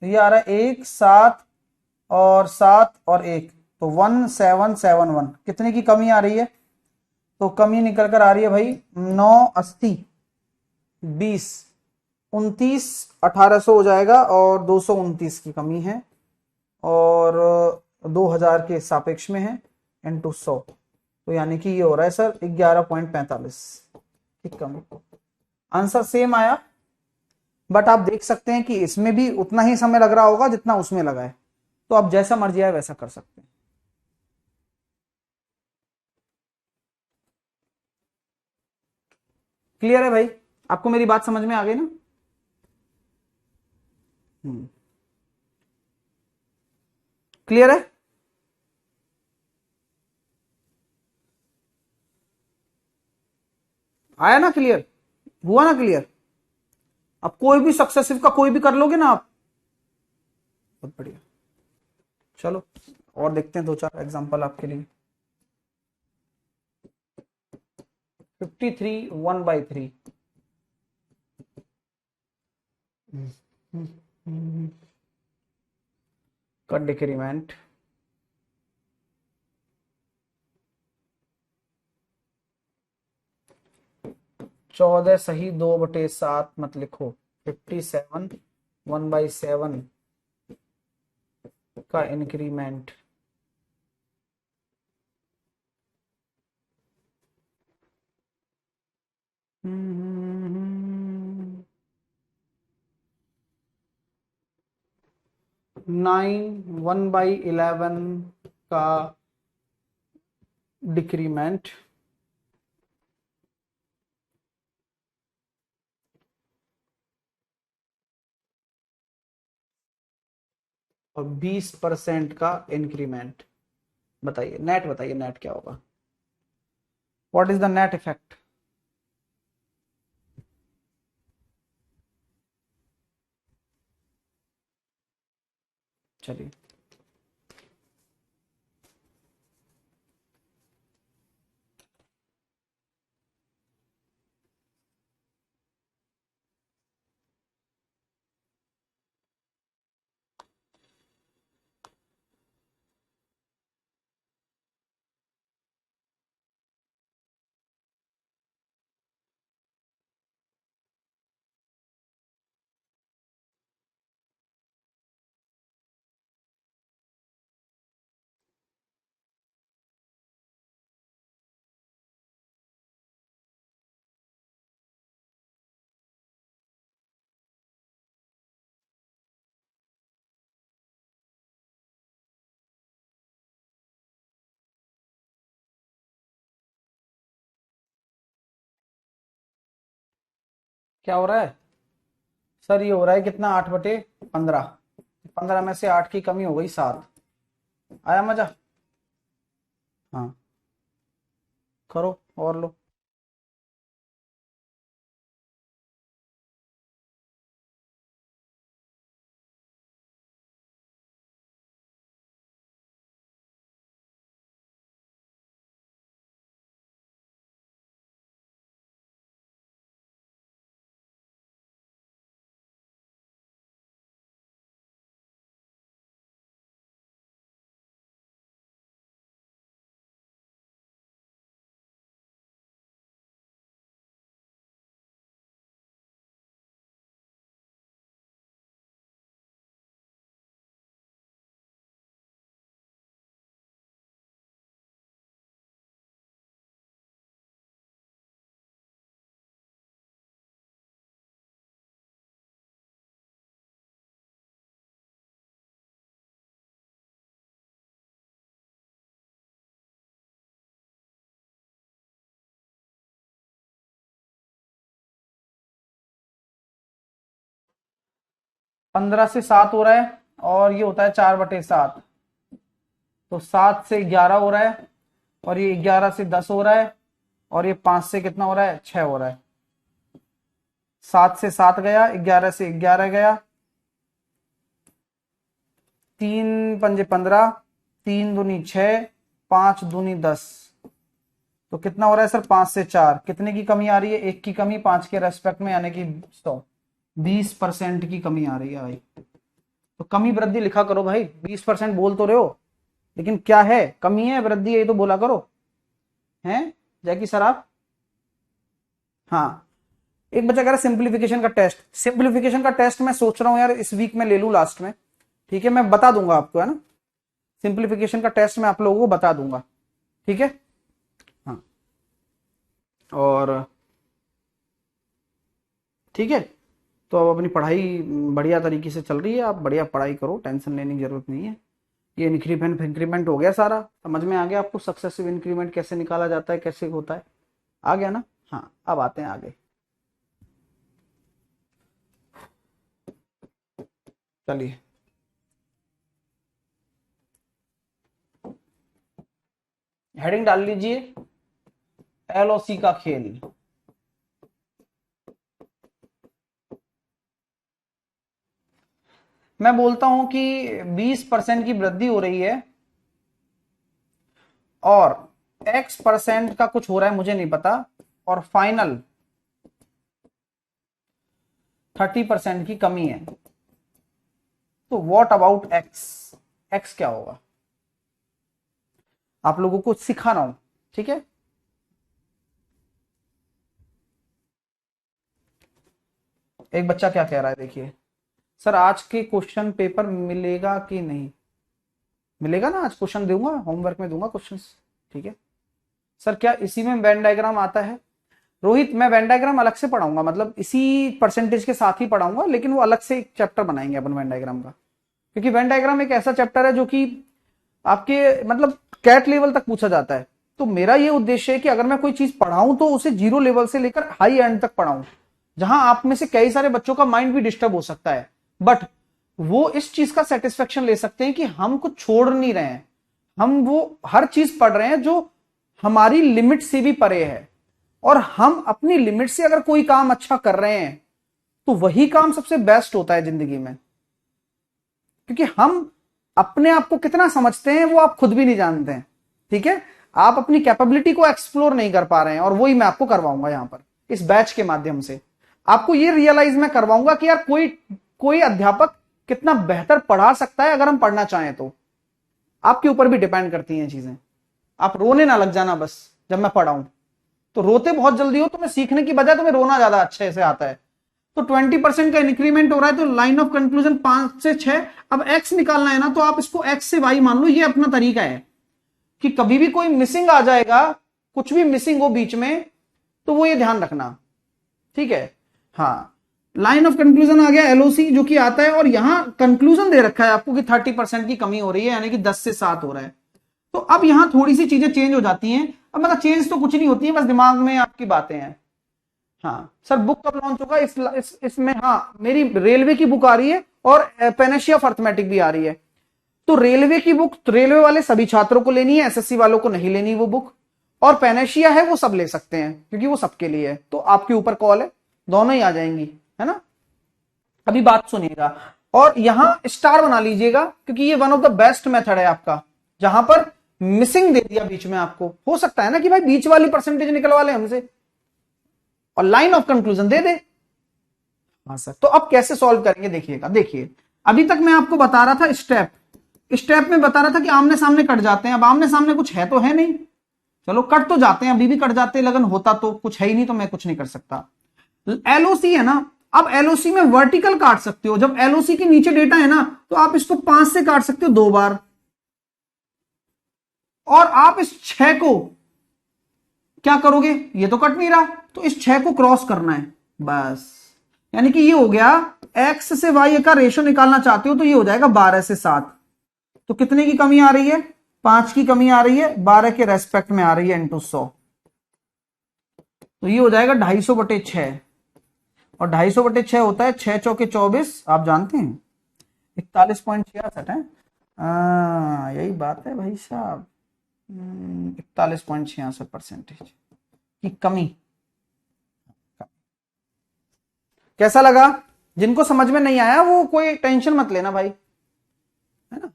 तो ये आ रहा है 1, 7 और 7 और 1, तो 1771। कितने की कमी आ रही है, तो कमी निकल कर आ रही है भाई 980, 20, 29, 1800 हो जाएगा, और 229 की कमी है, और 2000 के सापेक्ष में है, × 100। तो यानी कि ये हो रहा है सर 11.45 की कमी। आंसर सेम आया, बट आप देख सकते हैं कि इसमें भी उतना ही समय लग रहा होगा जितना उसमें लगा है, तो आप जैसा मर्जी आए वैसा कर सकते हैं। क्लियर है भाई? आपको मेरी बात समझ में आ गई ना? क्लियर है? आया ना क्लियर? हुआ ना क्लियर? अब कोई भी सक्सेसिव का कोई भी कर लोगे ना आप, बहुत बढ़िया। चलो और देखते हैं दो चार एग्जांपल आपके लिए। 53 1/3 का डिक्रीमेंट 14 सही 2/7 मत लिखो। 57 1/7 का इंक्रीमेंट नाइन 1/11 का डिक्रीमेंट और 20% का इंक्रीमेंट। बताइए नेट, बताइए नेट क्या होगा? What is the net effect? चलिए, क्या हो रहा है सर? ये हो रहा है कितना? 8/15। 15 में से 8 की कमी हो गई 7। आया मजा? हाँ, करो और लो। पंद्रह से 7 हो रहा है और ये होता है 4/7। तो 7 से 11 हो रहा है और ये 11 से 10 हो रहा है और ये 5 से कितना हो रहा है? 6 हो रहा है। 7 से 7 गया, 11 से 11 गया, 3×5 = 15, 3×2 = 6, 5×2 = 10। तो कितना हो रहा है सर? 5 से 4। कितने की कमी आ रही है? 1 की कमी 5 के रेस्पेक्ट में, यानी कि 100। 20% की कमी आ रही है भाई। तो कमी वृद्धि लिखा करो भाई। 20% बोल तो रहे हो, लेकिन क्या है? कमी है वृद्धि है, ये तो बोला करो। हैं जैकी सर आप? हाँ। एक बच्चा कह रहा है सिंप्लीफिकेशन का टेस्ट। सिंप्लीफिकेशन का टेस्ट मैं सोच रहा हूं यार इस वीक में ले लूं लास्ट में। ठीक है, मैं बता दूंगा आपको, है ना? सिंप्लीफिकेशन का टेस्ट मैं आप लोगों को बता दूंगा। ठीक है, और ठीक है, तो अब अपनी पढ़ाई बढ़िया तरीके से चल रही है, आप बढ़िया पढ़ाई करो, टेंशन लेने की जरूरत नहीं है। ये इंक्रीमेंट इंक्रीमेंट हो गया, सारा समझ में आ गया आपको, सक्सेसिव इंक्रीमेंट कैसे निकाला जाता है, कैसे होता है, आ गया ना। हाँ, अब आते हैं आगे। चलिए, हेडिंग डाल लीजिए, एलओसी का खेल। मैं बोलता हूं कि 20% की वृद्धि हो रही है और x% का कुछ हो रहा है, मुझे नहीं पता, और फाइनल 30% की कमी है। तो व्हाट अबाउट x? x क्या होगा? आप लोगों को सिखा रहा हूं, ठीक है। एक बच्चा क्या कह रहा है, देखिए सर आज के क्वेश्चन पेपर मिलेगा कि नहीं? मिलेगा ना, आज क्वेश्चन दूंगा, होमवर्क में दूंगा क्वेश्चंस, ठीक है। सर क्या इसी में वेन डायग्राम आता है? रोहित, मैं वेन डायग्राम अलग से पढ़ाऊंगा, मतलब इसी परसेंटेज के साथ ही पढ़ाऊंगा, लेकिन वो अलग से एक चैप्टर बनाएंगे अपन वेन डायग्राम का, क्योंकि वेन डायग्राम एक ऐसा चैप्टर है जो कि आपके मतलब कैट लेवल तक पूछा जाता है। तो मेरा ये उद्देश्य है कि अगर मैं कोई चीज पढ़ाऊं तो उसे जीरो लेवल से लेकर हाई एंड तक पढ़ाऊं, जहां आप में से कई सारे बच्चों का माइंड भी डिस्टर्ब हो सकता है, बट वो इस चीज का सेटिस्फेक्शन ले सकते हैं कि हम कुछ छोड़ नहीं रहे हैं, हम वो हर चीज पढ़ रहे हैं जो हमारी लिमिट से भी परे है, और हम अपनी लिमिट से अगर कोई काम अच्छा कर रहे हैं तो वही काम सबसे बेस्ट होता है जिंदगी में, क्योंकि हम अपने आप को कितना समझते हैं वो आप खुद भी नहीं जानते हैं, ठीक है। आप अपनी कैपेबिलिटी को एक्सप्लोर नहीं कर पा रहे हैं, और वही मैं आपको करवाऊंगा यहां पर इस बैच के माध्यम से। आपको ये रियलाइज मैं करवाऊंगा कि यार कोई कोई अध्यापक कितना बेहतर पढ़ा सकता है अगर हम पढ़ना चाहें तो। आपके ऊपर भी डिपेंड करती हैं चीजें। आप रोने ना लग जाना बस जब मैं पढ़ाऊं, तो रोते बहुत जल्दी हो, तुम्हें सीखने की बजाय तुम्हें रोना ज्यादा अच्छे से आता है। तो 20% का इंक्रीमेंट हो रहा है, तो लाइन ऑफ कंक्लूजन 5 से 6। अब x निकालना है ना, तो आप इसको x से y मान लो, ये अपना तरीका है कि कभी भी कोई मिसिंग आ जाएगा, कुछ भी मिसिंग हो बीच में, तो वो ये ध्यान रखना, ठीक है। हाँ, लाइन ऑफ कंक्लूजन आ गया एलओसी, जो कि आता है, और यहां कंक्लूजन दे रखा है आपको कि 30% की कमी हो रही है, यानी कि 10 से 7 हो रहा है। तो अब यहां थोड़ी सी चीजें चेंज हो जाती हैं। अब मतलब चेंज तो कुछ नहीं होती है, बस दिमाग में आपकी बातें हैं। हाँ सर, बुक कब लॉन्च होगा? इसमें हाँ, मेरी रेलवे की बुक आ रही है और पेनेशिया ऑफ अर्थमेटिक भी आ रही है। तो रेलवे की बुक रेलवे वाले सभी छात्रों को लेनी है, एसएससी वालों को नहीं लेनी वो बुक, और पेनेशिया है वो सब ले सकते हैं क्योंकि वो सबके लिए है। तो आपके ऊपर कॉल है, दोनों ही आ जाएंगी, है ना। अभी बात सुनिएगा, और यहां स्टार बना लीजिएगा, क्योंकि ये one of the best method है आपका, जहां पर मिसिंग दे दिया बीच में आपको, हो सकता है ना कि भाई बीच वाली परसेंटेज निकलवा ले हमसे और लाइन ऑफ कंक्लूजन दे दे। हाँ सर, तो अब कैसे सॉल्व करेंगे देखिएगा। देखिए, अभी तक मैं आपको बता रहा था स्टेप स्टेप में बता रहा था कि आमने सामने कट जाते हैं। अब आमने सामने कुछ है तो है नहीं, चलो कट तो जाते हैं, अभी भी कट जाते हैं, लगन होता तो कुछ है ही नहीं, तो मैं कुछ नहीं कर सकता। एलओसी है ना, अब एलओसी में वर्टिकल काट सकते हो, जब एलओसी के नीचे डेटा है ना, तो आप इसको 5 से काट सकते हो 2 बार, और आप इस 6 को क्या करोगे, ये तो कट नहीं रहा, तो इस 6 को क्रॉस करना है बस। यानी कि ये हो गया, एक्स से वाई का रेशो निकालना चाहते हो तो ये हो जाएगा 12 से 7। तो कितने की कमी आ रही है? 5 की कमी आ रही है, 12 के रेस्पेक्ट में आ रही है इंटू 100। तो ये हो जाएगा 250/6, और 250/6 होता है 6 चौके 24, आप जानते हैं 41.66 है। यही बात है भाई साहब, 41.66% की कमी। कैसा लगा? जिनको समझ में नहीं आया वो कोई टेंशन मत लेना भाई, है ना।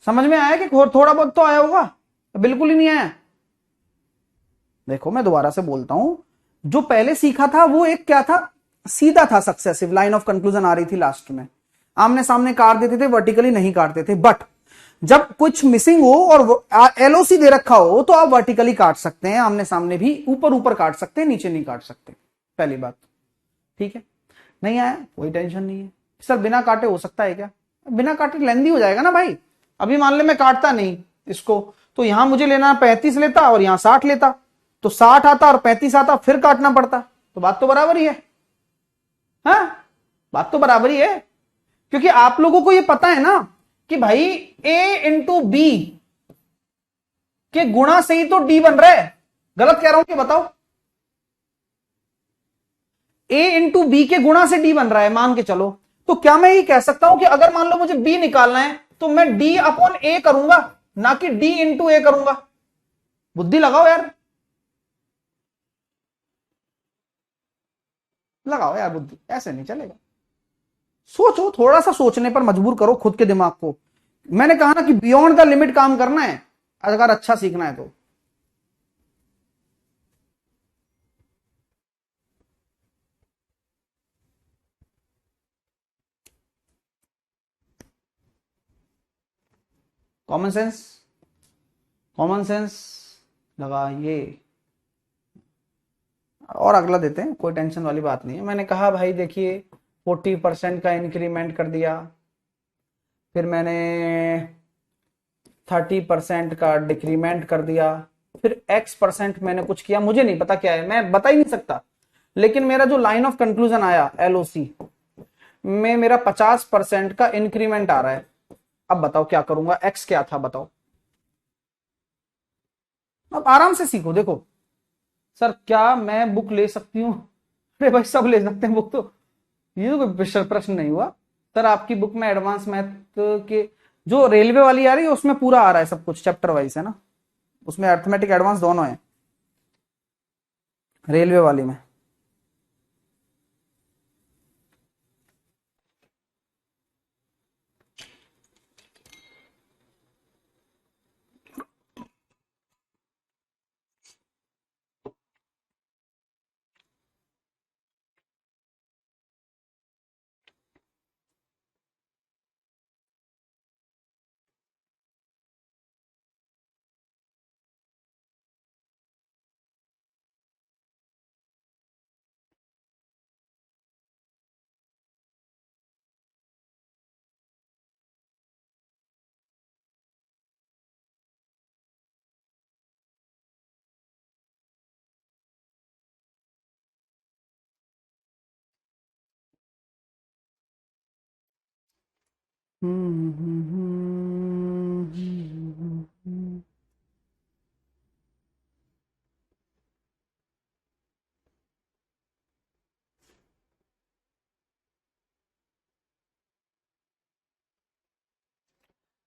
समझ में आया कि थोड़ा बहुत तो आया होगा, बिल्कुल ही नहीं आया? देखो मैं दोबारा से बोलता हूं, जो पहले सीखा था वो एक क्या था, सीधा था, सक्सेसिव लाइन ऑफ कंक्लूजन आ रही थी लास्ट में, आमने सामने काट देते थे, वर्टिकली नहीं काटते थे। बट जब कुछ मिसिंग हो और एलओसी दे रखा हो तो आप वर्टिकली काट सकते हैं, आमने सामने भी ऊपर ऊपर काट सकते हैं, नीचे नहीं काट सकते, पहली बात, ठीक है। नहीं आया कोई टेंशन नहीं है सर, बिना काटे हो सकता है क्या? बिना काटे लेंदी हो जाएगा ना भाई। अभी मान ले मैं काटता नहीं इसको, तो यहां मुझे लेना 35 लेता और यहां 60 लेता, तो 60 आता और 35 आता, फिर काटना पड़ता। तो बात तो बराबर ही है। हाँ, बात तो बराबर ही है, क्योंकि आप लोगों को यह पता है ना कि भाई ए इंटू बी के गुणा से ही तो डी बन रहा है। गलत कह रहा हूं कि बताओ? ए इंटू बी के गुणा से डी बन रहा है, मान के चलो। तो क्या मैं ये कह सकता हूं कि अगर मान लो मुझे बी निकालना है तो मैं डी अपॉन ए करूंगा, ना कि डी इंटू ए करूंगा? बुद्धि लगाओ यार, लगाओ यार बुद्धि, ऐसे नहीं चलेगा। सोचो, थोड़ा सा सोचने पर मजबूर करो खुद के दिमाग को। मैंने कहा ना कि बियॉन्ड द लिमिट काम करना है अगर अच्छा सीखना है तो। कॉमन सेंस, कॉमन सेंस लगाइए। और अगला देते हैं, कोई टेंशन वाली बात नहीं है। मैंने कहा भाई देखिए 40% का इंक्रीमेंट कर दिया, फिर मैंने 30% का डिक्रीमेंट कर दिया, फिर x% मैंने कुछ किया, मुझे नहीं पता क्या है, मैं बता ही नहीं सकता। लेकिन मेरा जो लाइन ऑफ कंक्लूजन आया LOC में मेरा 50% का इंक्रीमेंट आ रहा है। अब बताओ क्या करूंगा, x क्या था बताओ? अब आराम से सीखो। देखो सर, क्या मैं बुक ले सकती हूँ? अरे भाई सब ले सकते हैं बुक, तो ये तो कोई प्रश्न नहीं हुआ। सर आपकी बुक में एडवांस मैथ के जो रेलवे वाली आ रही है उसमें पूरा आ रहा है, सब कुछ चैप्टर वाइज है ना, उसमें अर्थमेटिक एडवांस दोनों है रेलवे वाली में। हम्म।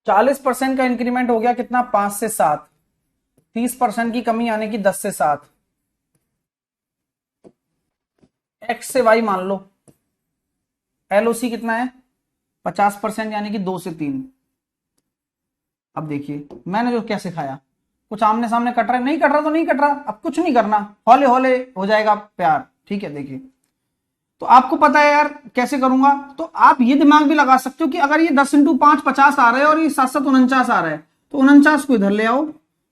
40% का इंक्रीमेंट हो गया कितना, 5 से 7। 30% की कमी आने की 10 से 7। एक्स से वाई मान लो। LOC कितना है? 50% यानी कि 2 से 3। अब देखिए मैंने जो क्या सिखाया, कुछ आमने सामने कट रहा है, नहीं कट रहा तो नहीं कट रहा, अब कुछ नहीं करना, हौले हौले हो जाएगा प्यार। ठीक है, देखिए तो आपको पता है यार कैसे करूंगा, तो आप ये दिमाग भी लगा सकते हो कि अगर ये 10 इंटू 5 50 आ रहा है और ये 7 7 49 आ रहा है, तो 49 को इधर ले आओ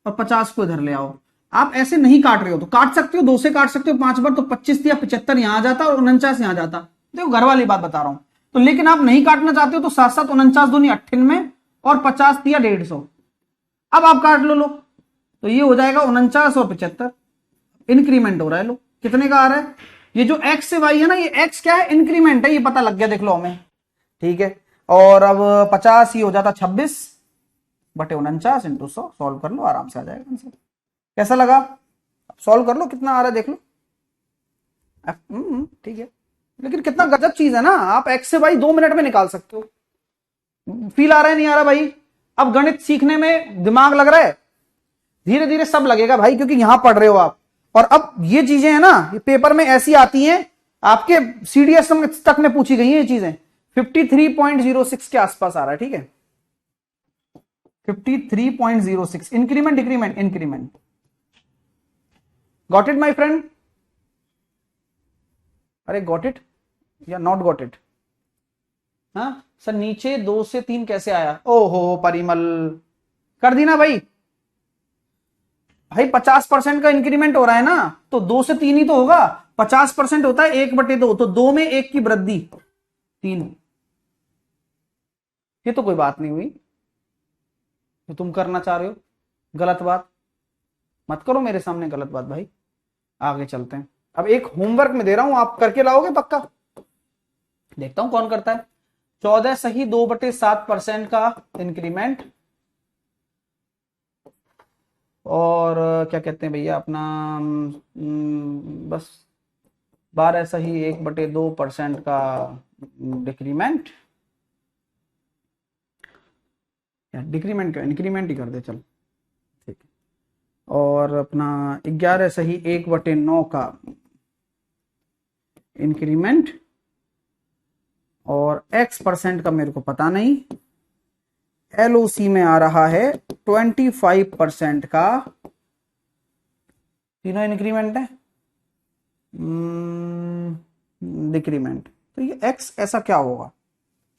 और 50 को इधर ले आओ। आप ऐसे नहीं काट रहे हो तो काट सकते हो, 2 से काट सकते हो 5 बार, तो 25 या 75 यहां आ जाता और 49 यहां जाता। देखो घर वाली बात बता रहा हूं। तो लेकिन आप नहीं काटना चाहते हो तो 7 7 49 दूनी 98 और 50 दिया 150। अब आप काट लो तो ये हो जाएगा 49 और 75। इंक्रीमेंट हो रहा है, लो कितने का आ रहा है। ये जो x से y है ना, ये x क्या है, इंक्रीमेंट है, ये पता लग गया देख लो हमें। ठीक है, और अब 50 ही हो जाता 26/49 इंटू 100। सॉल्व कर लो, आराम से आ जाएगा आंसर। कैसा लगा? सॉल्व कर लो, कितना आ रहा है देख लो। ठीक है, लेकिन कितना गजब चीज है ना, आप x से y 2 मिनट में निकाल सकते हो। फील आ रहा है नहीं आ रहा भाई? अब गणित सीखने में दिमाग लग रहा है, धीरे धीरे सब लगेगा भाई, क्योंकि यहां पढ़ रहे हो आप। और अब ये चीजें है ना, ये पेपर में ऐसी आती हैं, आपके CDS तक में पूछी गई हैं ये चीजें। 53.06 के आसपास आ रहा है। ठीक है, 53.06 increment decrement increment. Got it my friend? अरे गॉट इट या नॉट गॉट इट? हाँ सर, नीचे 2 से 3 कैसे आया? ओहो परिमल, कर दी ना भाई। भाई 50% का इंक्रीमेंट हो रहा है ना, तो 2 से 3 ही तो होगा। 50% होता है 1/2, तो 2 में 1 की वृद्धि 3। ये तो कोई बात नहीं हुई जो तुम करना चाह रहे हो। गलत बात मत करो मेरे सामने, गलत बात भाई। आगे चलते हैं। अब एक होमवर्क में दे रहा हूं, आप करके लाओगे पक्का? देखता हूं कौन करता है। 14 सही 2/7% का इंक्रीमेंट, और क्या कहते हैं भैया अपना, बस 12 सही 1/2% का डिक्रीमेंट, डिक्रीमेंट का इंक्रीमेंट ही कर दे चल, ठीक है। और अपना 11 सही 1/9 का इंक्रीमेंट, और x% का मेरे को पता नहीं, LOC में आ रहा है 25% का, तीनों इंक्रीमेंट है, डिक्रीमेंट। तो ये x ऐसा क्या होगा,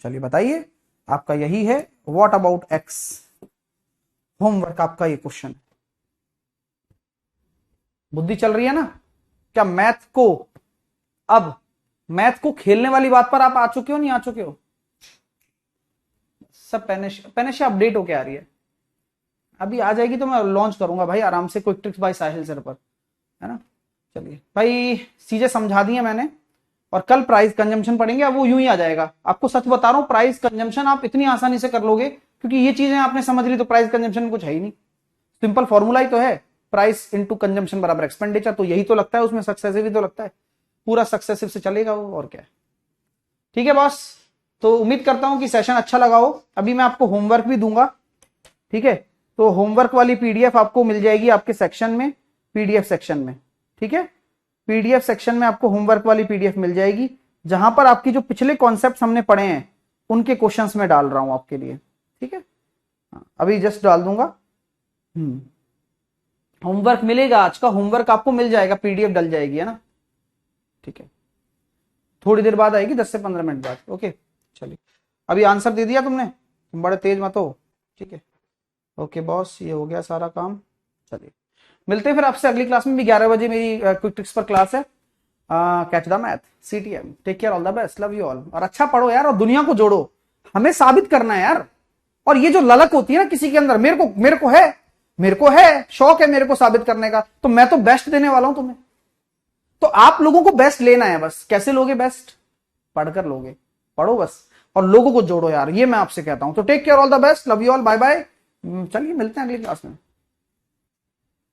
चलिए बताइए, आपका यही है व्हाट अबाउट x, होमवर्क आपका ये क्वेश्चन। बुद्धि चल रही है ना? क्या मैथ को खेलने वाली बात पर आप आ चुके हो, नहीं आ चुके हो? सब पेनिशिया अपडेट होके आ रही है, अभी आ जाएगी तो मैं लॉन्च करूंगा भाई आराम से, क्विक ट्रिक्स बाय साहिल सर पर, है ना। चलिए भाई, चीजें समझा दी है मैंने, और कल प्राइस कंजम्पशन पढ़ेंगे। अब वो यूं ही आ जाएगा, आपको सच बता रहा हूं, प्राइस कंजम्पशन आप इतनी आसानी से कर लोगे, क्योंकि ये चीजें आपने समझ ली तो प्राइस कंजम्पशन कुछ है ही नहीं, सिंपल फॉर्मूला ही तो है, प्राइस इंटू कंजम्पशन बराबर एक्सपेंडिचर। तो यही तो लगता है उसमें, सक्सेसिव ही तो लगता है, पूरा सक्सेसिव से चलेगा वो, और क्या है। ठीक है बॉस, तो उम्मीद करता हूं कि सेशन अच्छा लगा हो। अभी मैं आपको होमवर्क भी दूंगा, ठीक है। तो होमवर्क वाली पीडीएफ आपको मिल जाएगी आपके सेक्शन में, पीडीएफ सेक्शन में, ठीक है। पीडीएफ सेक्शन में आपको होमवर्क वाली पीडीएफ मिल जाएगी, जहां पर आपकी जो पिछले कॉन्सेप्ट हमने पढ़े हैं उनके क्वेश्चंस में डाल रहा हूं आपके लिए, ठीक है। अभी जस्ट डाल दूंगा। होमवर्क मिलेगा, आज का होमवर्क आपको मिल जाएगा, पीडीएफ डल जाएगी, है ना, ठीक है। थोड़ी देर बाद आएगी, 10 से 15 मिनट बाद, ओके। चलिए, अभी आंसर दे दिया तुमने, तुम बड़े तेज मत हो, ठीक है। ओके बॉस, ये हो गया सारा काम। चलिए, मिलते हैं फिर आपसे अगली क्लास में भी। 11 बजे मेरी क्विक ट्रिक्स पर क्लास है, catch the math CTM। Take care, all the best, love you all. और अच्छा पढ़ो यार, और दुनिया को जोड़ो, हमें साबित करना है यार। और ये जो ललक होती है ना किसी के अंदर, मेरे को है शौक है मेरे को साबित करने का, तो मैं तो बेस्ट देने वाला हूं तुम्हें। तो आप लोगों को बेस्ट लेना है, बस कैसे लोगे बेस्ट? पढ़कर लोगे, पढ़ो बस, और लोगों को जोड़ो यार, ये मैं आपसे कहता हूं। तो take care, all the best, love you all, bye bye. चलिए मिलते हैं अगली क्लास में।